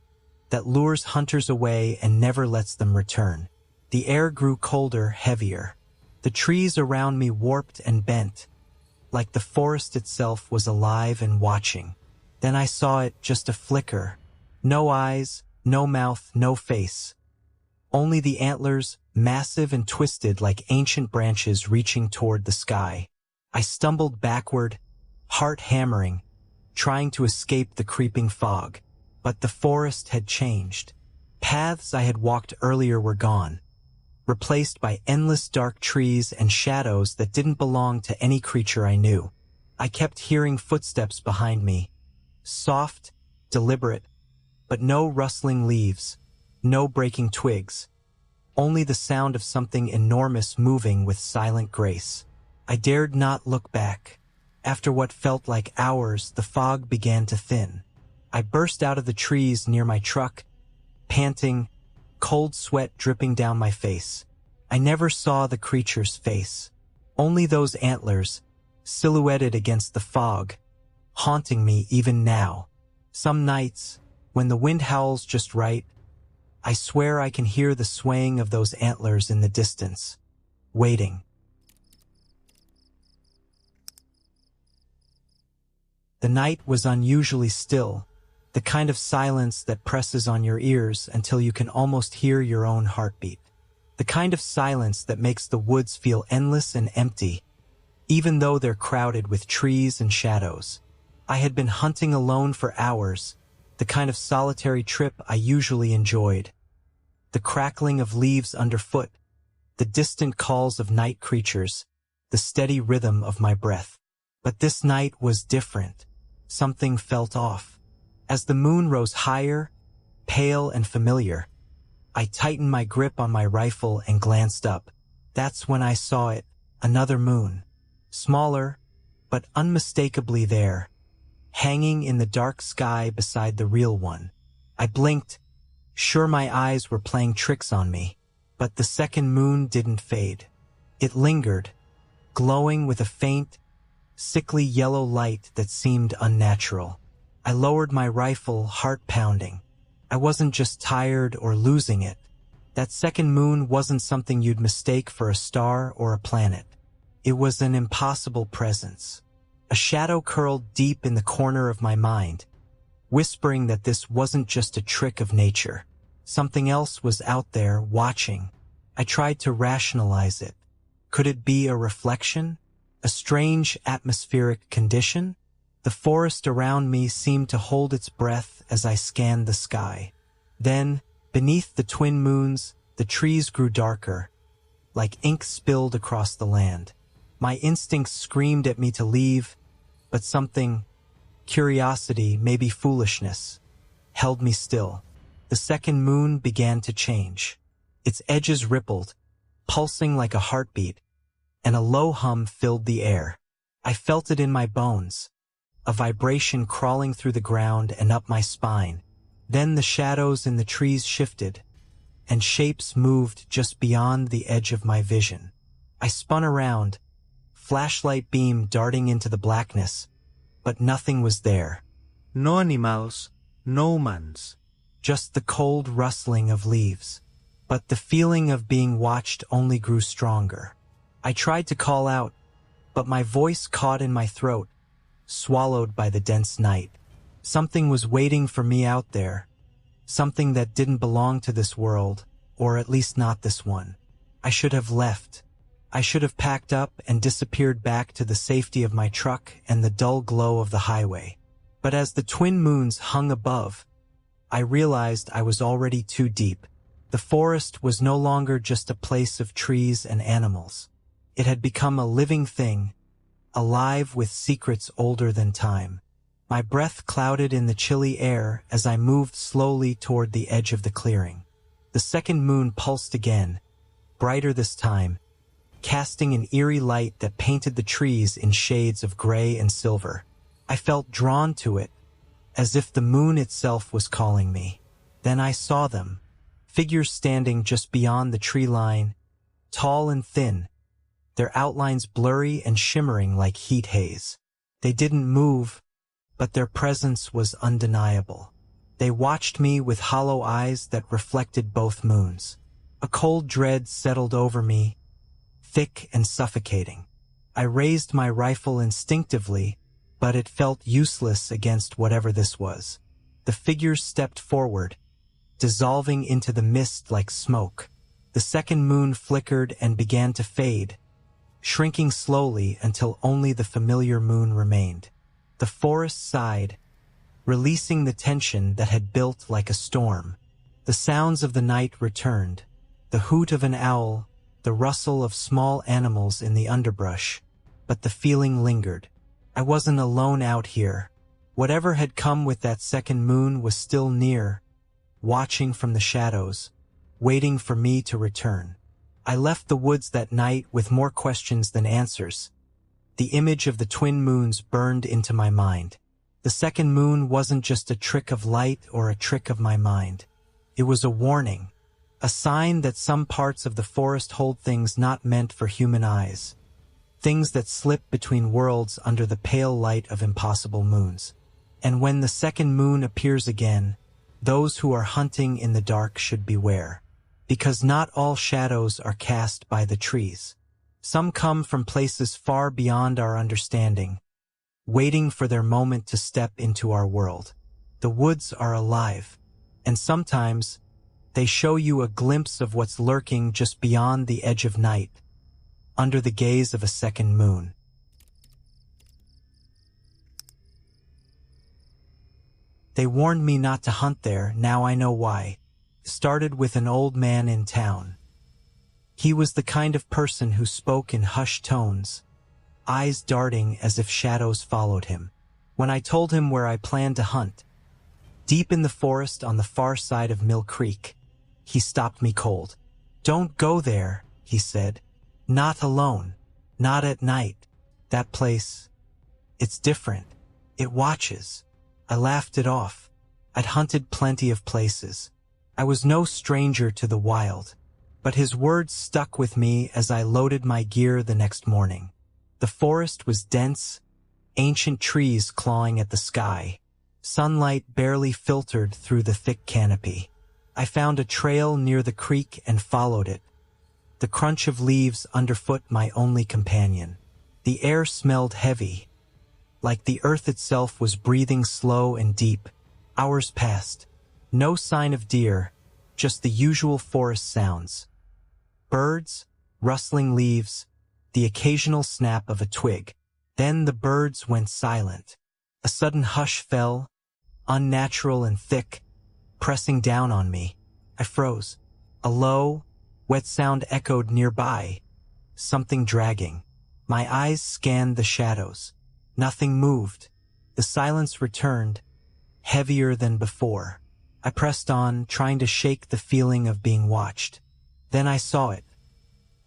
that lures hunters away and never lets them return. The air grew colder, heavier. The trees around me warped and bent, like the forest itself was alive and watching. Then I saw it, just a flicker. No eyes, no mouth, no face. Only the antlers, massive and twisted like ancient branches reaching toward the sky. I stumbled backward, heart hammering, trying to escape the creeping fog. But the forest had changed. Paths I had walked earlier were gone, replaced by endless dark trees and shadows that didn't belong to any creature I knew. I kept hearing footsteps behind me, soft, deliberate, but no rustling leaves, no breaking twigs, only the sound of something enormous moving with silent grace. I dared not look back. After what felt like hours, the fog began to thin. I burst out of the trees near my truck, panting, cold sweat dripping down my face. I never saw the creature's face, only those antlers, silhouetted against the fog, haunting me even now. Some nights, when the wind howls just right, I swear I can hear the swaying of those antlers in the distance, waiting. The night was unusually still, the kind of silence that presses on your ears until you can almost hear your own heartbeat. The kind of silence that makes the woods feel endless and empty, even though they're crowded with trees and shadows. I had been hunting alone for hours, the kind of solitary trip I usually enjoyed. The crackling of leaves underfoot, the distant calls of night creatures, the steady rhythm of my breath. But this night was different. Something felt off. As the moon rose higher, pale and familiar, I tightened my grip on my rifle and glanced up. That's when I saw it, another moon. Smaller, but unmistakably there, hanging in the dark sky beside the real one. I blinked, sure my eyes were playing tricks on me, but the second moon didn't fade. It lingered, glowing with a faint, sickly yellow light that seemed unnatural. I lowered my rifle, heart pounding. I wasn't just tired or losing it. That second moon wasn't something you'd mistake for a star or a planet. It was an impossible presence. A shadow curled deep in the corner of my mind, whispering that this wasn't just a trick of nature. Something else was out there, watching. I tried to rationalize it. Could it be a reflection? A strange atmospheric condition? The forest around me seemed to hold its breath as I scanned the sky. Then, beneath the twin moons, the trees grew darker, like ink spilled across the land. My instincts screamed at me to leave, but something, curiosity, maybe foolishness, held me still. The second moon began to change. Its edges rippled, pulsing like a heartbeat, and a low hum filled the air. I felt it in my bones, a vibration crawling through the ground and up my spine. Then the shadows in the trees shifted, and shapes moved just beyond the edge of my vision. I spun around, flashlight beam darting into the blackness, but nothing was there. No animals, no humans. Just the cold rustling of leaves. But the feeling of being watched only grew stronger. I tried to call out, but my voice caught in my throat, swallowed by the dense night. Something was waiting for me out there, something that didn't belong to this world, or at least not this one. I should have left. I should have packed up and disappeared back to the safety of my truck and the dull glow of the highway. But as the twin moons hung above, I realized I was already too deep. The forest was no longer just a place of trees and animals. It had become a living thing, alive with secrets older than time. My breath clouded in the chilly air as I moved slowly toward the edge of the clearing. The second moon pulsed again, brighter this time, casting an eerie light that painted the trees in shades of gray and silver. I felt drawn to it, as if the moon itself was calling me. Then I saw them, figures standing just beyond the tree line, tall and thin, their outlines blurry and shimmering like heat haze. They didn't move, but their presence was undeniable. They watched me with hollow eyes that reflected both moons. A cold dread settled over me, thick and suffocating. I raised my rifle instinctively, but it felt useless against whatever this was. The figures stepped forward, dissolving into the mist like smoke. The second moon flickered and began to fade, shrinking slowly until only the familiar moon remained. The forest sighed, releasing the tension that had built like a storm. The sounds of the night returned, the hoot of an owl, the rustle of small animals in the underbrush, but the feeling lingered. I wasn't alone out here. Whatever had come with that second moon was still near, watching from the shadows, waiting for me to return. I left the woods that night with more questions than answers. The image of the twin moons burned into my mind. The second moon wasn't just a trick of light or a trick of my mind. It was a warning, a sign that some parts of the forest hold things not meant for human eyes. Things that slip between worlds under the pale light of impossible moons. And when the second moon appears again, those who are hunting in the dark should beware. Because not all shadows are cast by the trees. Some come from places far beyond our understanding, waiting for their moment to step into our world. The woods are alive, and sometimes they show you a glimpse of what's lurking just beyond the edge of night, under the gaze of a second moon. They warned me not to hunt there, now I know why. Started with an old man in town. He was the kind of person who spoke in hushed tones, eyes darting as if shadows followed him. When I told him where I planned to hunt, deep in the forest on the far side of Mill Creek, he stopped me cold. "Don't go there," he said. "Not alone. Not at night. That place, It's different. It watches. I laughed it off. I'd hunted plenty of places. I was no stranger to the wild. But his words stuck with me as I loaded my gear the next morning. The forest was dense, ancient trees clawing at the sky. Sunlight barely filtered through the thick canopy. I found a trail near the creek and followed it. The crunch of leaves underfoot my only companion. The air smelled heavy, like the earth itself was breathing slow and deep. Hours passed. No sign of deer, just the usual forest sounds. Birds, rustling leaves, the occasional snap of a twig. Then the birds went silent. A sudden hush fell, unnatural and thick, pressing down on me. I froze. A low, wet sound echoed nearby, something dragging. My eyes scanned the shadows. Nothing moved. The silence returned, heavier than before. I pressed on, trying to shake the feeling of being watched. Then I saw it.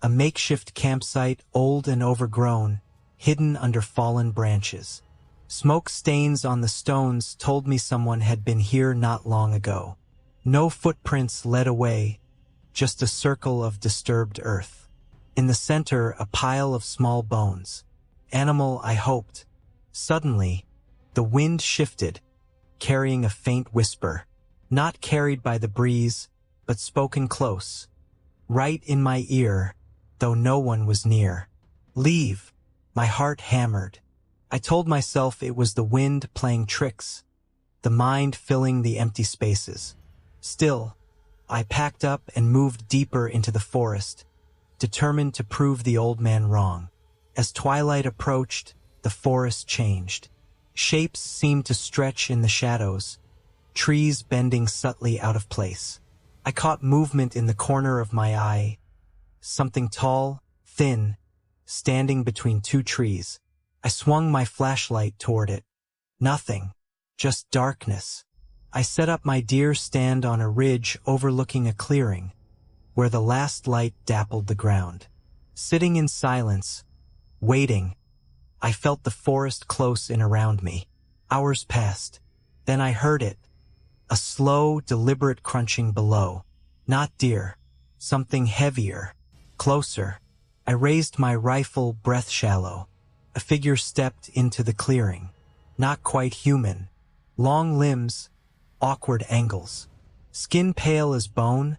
A makeshift campsite, old and overgrown, hidden under fallen branches. Smoke stains on the stones told me someone had been here not long ago. No footprints led away, just a circle of disturbed earth. In the center, a pile of small bones. Animal, I hoped. Suddenly, the wind shifted, carrying a faint whisper, not carried by the breeze, but spoken close, right in my ear, though no one was near. Leave. My heart hammered. I told myself it was the wind playing tricks, the mind filling the empty spaces. Still, I packed up and moved deeper into the forest, determined to prove the old man wrong. As twilight approached, the forest changed. Shapes seemed to stretch in the shadows, trees bending subtly out of place. I caught movement in the corner of my eye, something tall, thin, standing between two trees. I swung my flashlight toward it. Nothing, just darkness. I set up my deer stand on a ridge overlooking a clearing, where the last light dappled the ground. Sitting in silence, waiting, I felt the forest close in around me. Hours passed. Then I heard it. A slow, deliberate crunching below. Not deer. Something heavier. Closer. I raised my rifle, breath shallow. A figure stepped into the clearing. Not quite human. Long limbs, awkward angles. Skin pale as bone,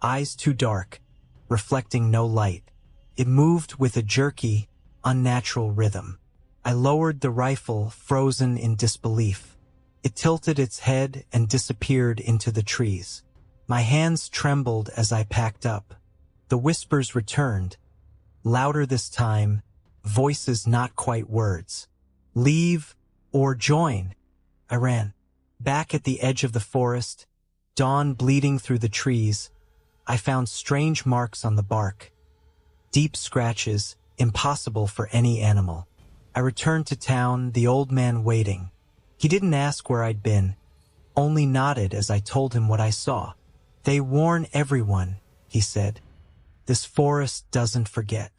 eyes too dark, reflecting no light. It moved with a jerky, unnatural rhythm. I lowered the rifle, frozen in disbelief. It tilted its head and disappeared into the trees. My hands trembled as I packed up. The whispers returned, louder this time, voices not quite words. Leave or join. I ran. Back at the edge of the forest, dawn bleeding through the trees, I found strange marks on the bark. Deep scratches, impossible for any animal. I returned to town, the old man waiting. He didn't ask where I'd been, only nodded as I told him what I saw. They warn everyone, he said. This forest doesn't forget.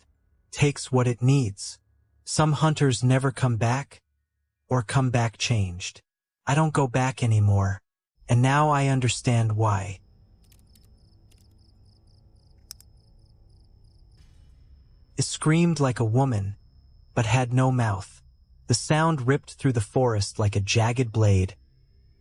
Takes what it needs. Some hunters never come back, or come back changed. I don't go back anymore, and now I understand why. It screamed like a woman, but had no mouth. The sound ripped through the forest like a jagged blade,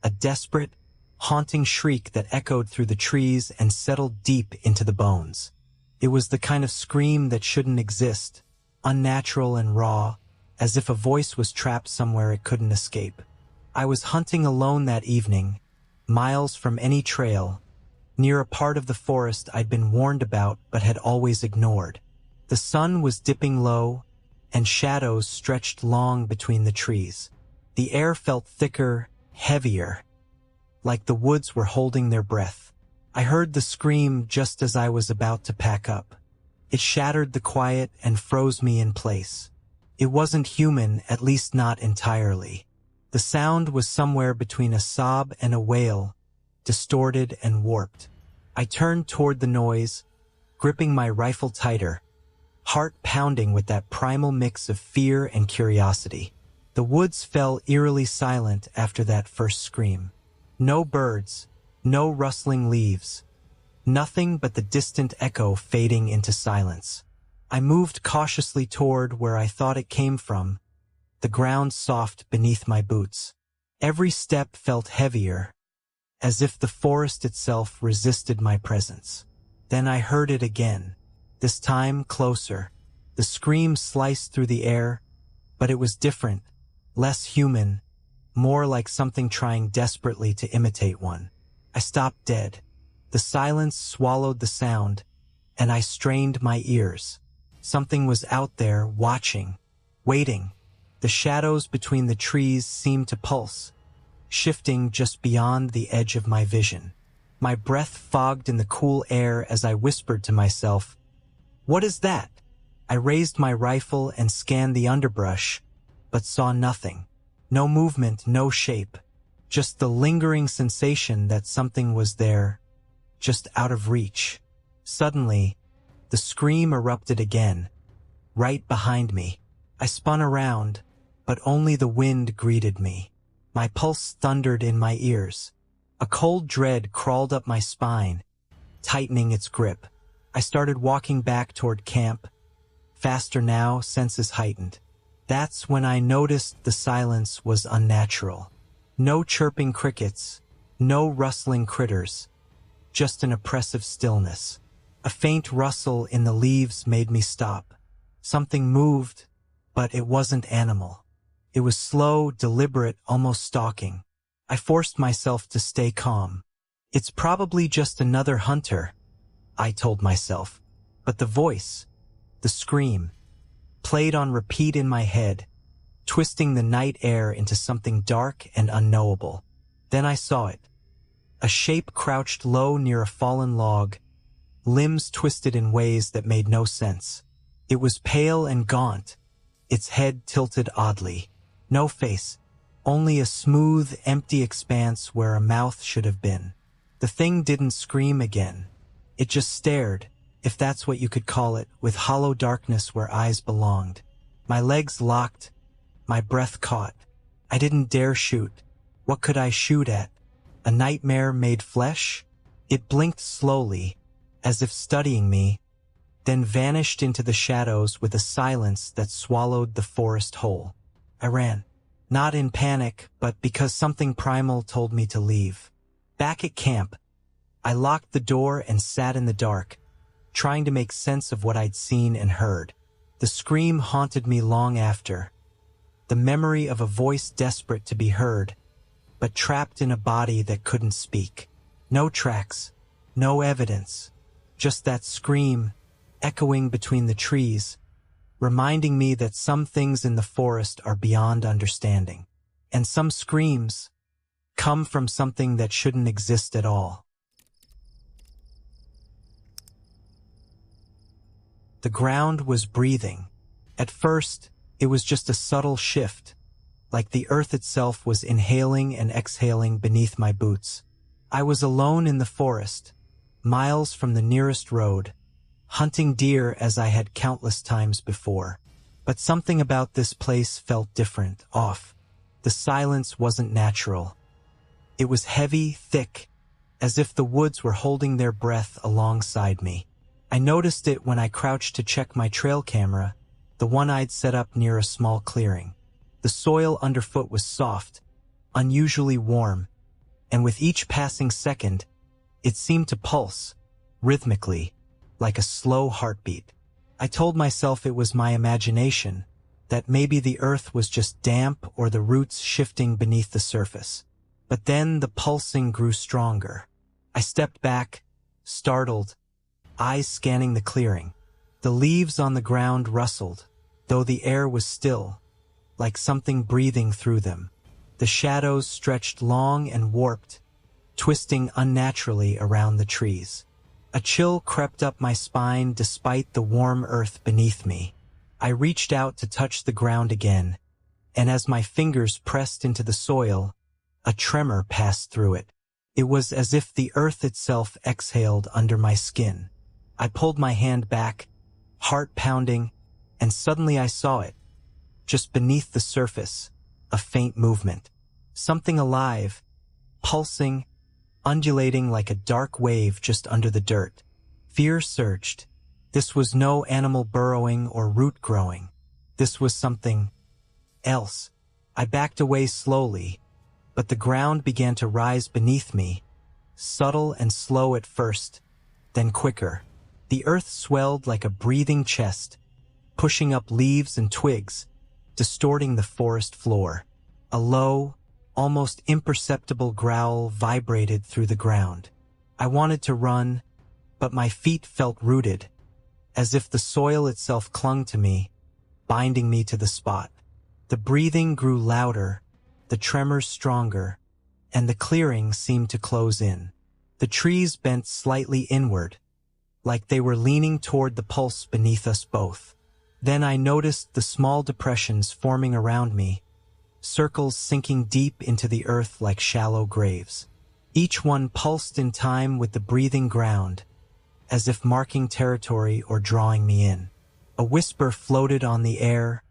a desperate, haunting shriek that echoed through the trees and settled deep into the bones. It was the kind of scream that shouldn't exist, unnatural and raw, as if a voice was trapped somewhere it couldn't escape. I was hunting alone that evening, miles from any trail, near a part of the forest I'd been warned about but had always ignored. The sun was dipping low, and shadows stretched long between the trees. The air felt thicker, heavier, like the woods were holding their breath. I heard the scream just as I was about to pack up. It shattered the quiet and froze me in place. It wasn't human, at least not entirely. The sound was somewhere between a sob and a wail, distorted and warped. I turned toward the noise, gripping my rifle tighter, heart pounding with that primal mix of fear and curiosity. The woods fell eerily silent after that first scream. No birds, no rustling leaves, nothing but the distant echo fading into silence. I moved cautiously toward where I thought it came from, the ground soft beneath my boots. Every step felt heavier, as if the forest itself resisted my presence. Then I heard it again, this time closer. The scream sliced through the air, but it was different, less human, more like something trying desperately to imitate one. I stopped dead. The silence swallowed the sound, and I strained my ears. Something was out there, watching, waiting. The shadows between the trees seemed to pulse, shifting just beyond the edge of my vision. My breath fogged in the cool air as I whispered to myself, "What is that?" I raised my rifle and scanned the underbrush, but saw nothing. No movement, no shape. Just the lingering sensation that something was there, just out of reach. Suddenly, the scream erupted again, right behind me. I spun around, but only the wind greeted me. My pulse thundered in my ears. A cold dread crawled up my spine, tightening its grip. I started walking back toward camp, faster now, senses heightened. That's when I noticed the silence was unnatural. No chirping crickets, no rustling critters, just an oppressive stillness. A faint rustle in the leaves made me stop. Something moved, but it wasn't animal. It was slow, deliberate, almost stalking. I forced myself to stay calm. It's probably just another hunter, I told myself. But the voice, the scream, played on repeat in my head, twisting the night air into something dark and unknowable. Then I saw it. A shape crouched low near a fallen log, limbs twisted in ways that made no sense. It was pale and gaunt, its head tilted oddly. No face, only a smooth, empty expanse where a mouth should have been. The thing didn't scream again. It just stared, if that's what you could call it, with hollow darkness where eyes belonged. My legs locked, my breath caught. I didn't dare shoot. What could I shoot at? A nightmare made flesh? It blinked slowly, as if studying me, then vanished into the shadows with a silence that swallowed the forest whole. I ran. Not in panic, but because something primal told me to leave. Back at camp, I locked the door and sat in the dark, trying to make sense of what I'd seen and heard. The scream haunted me long after. The memory of a voice desperate to be heard, but trapped in a body that couldn't speak. No tracks, no evidence, just that scream, echoing between the trees, reminding me that some things in the forest are beyond understanding. And some screams come from something that shouldn't exist at all. The ground was breathing. At first, it was just a subtle shift, like the earth itself was inhaling and exhaling beneath my boots. I was alone in the forest, miles from the nearest road, hunting deer as I had countless times before. But something about this place felt different, off. The silence wasn't natural. It was heavy, thick, as if the woods were holding their breath alongside me. I noticed it when I crouched to check my trail camera, the one I'd set up near a small clearing. The soil underfoot was soft, unusually warm, and with each passing second, it seemed to pulse, rhythmically, like a slow heartbeat. I told myself it was my imagination, that maybe the earth was just damp or the roots shifting beneath the surface. But then the pulsing grew stronger. I stepped back, startled, eyes scanning the clearing. The leaves on the ground rustled, though the air was still, like something breathing through them. The shadows stretched long and warped, twisting unnaturally around the trees. A chill crept up my spine despite the warm earth beneath me. I reached out to touch the ground again, and as my fingers pressed into the soil, a tremor passed through it. It was as if the earth itself exhaled under my skin. I pulled my hand back, heart pounding, and suddenly I saw it, just beneath the surface, a faint movement. Something alive, pulsing, undulating like a dark wave just under the dirt. Fear surged. This was no animal burrowing or root growing. This was something else. I backed away slowly, but the ground began to rise beneath me, subtle and slow at first, then quicker. The earth swelled like a breathing chest, pushing up leaves and twigs, distorting the forest floor. A low, almost imperceptible growl vibrated through the ground. I wanted to run, but my feet felt rooted, as if the soil itself clung to me, binding me to the spot. The breathing grew louder, the tremors stronger, and the clearing seemed to close in. The trees bent slightly inward, like they were leaning toward the pulse beneath us both. Then I noticed the small depressions forming around me, circles sinking deep into the earth like shallow graves. Each one pulsed in time with the breathing ground, as if marking territory or drawing me in. A whisper floated on the air,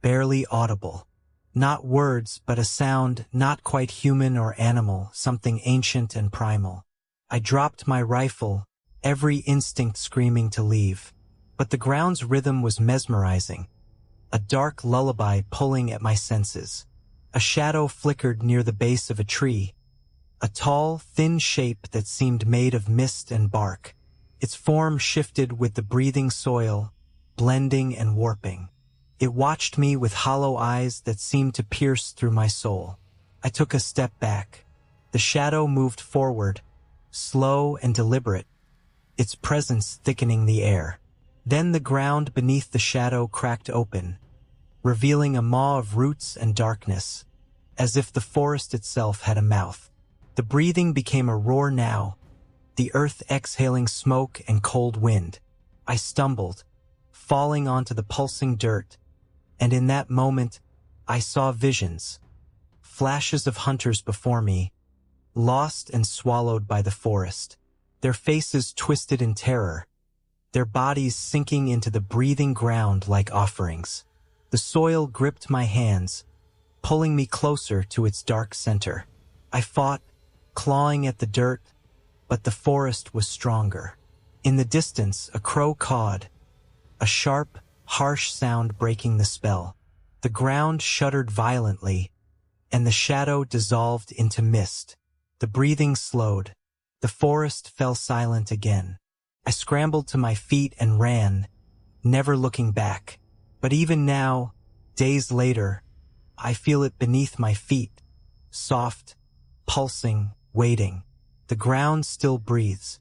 barely audible. Not words, but a sound not quite human or animal, something ancient and primal. I dropped my rifle, every instinct screaming to leave. But the ground's rhythm was mesmerizing, a dark lullaby pulling at my senses. A shadow flickered near the base of a tree, a tall, thin shape that seemed made of mist and bark. Its form shifted with the breathing soil, blending and warping. It watched me with hollow eyes that seemed to pierce through my soul. I took a step back. The shadow moved forward, slow and deliberate, its presence thickening the air. Then the ground beneath the shadow cracked open, revealing a maw of roots and darkness, as if the forest itself had a mouth. The breathing became a roar now, the earth exhaling smoke and cold wind. I stumbled, falling onto the pulsing dirt, and in that moment, I saw visions, flashes of hunters before me, lost and swallowed by the forest, their faces twisted in terror, their bodies sinking into the breathing ground like offerings. The soil gripped my hands, pulling me closer to its dark center. I fought, clawing at the dirt, but the forest was stronger. In the distance, a crow cawed, a sharp, harsh sound breaking the spell. The ground shuddered violently, and the shadow dissolved into mist. The breathing slowed. The forest fell silent again. I scrambled to my feet and ran, never looking back. But even now, days later, I feel it beneath my feet, soft, pulsing, waiting. The ground still breathes,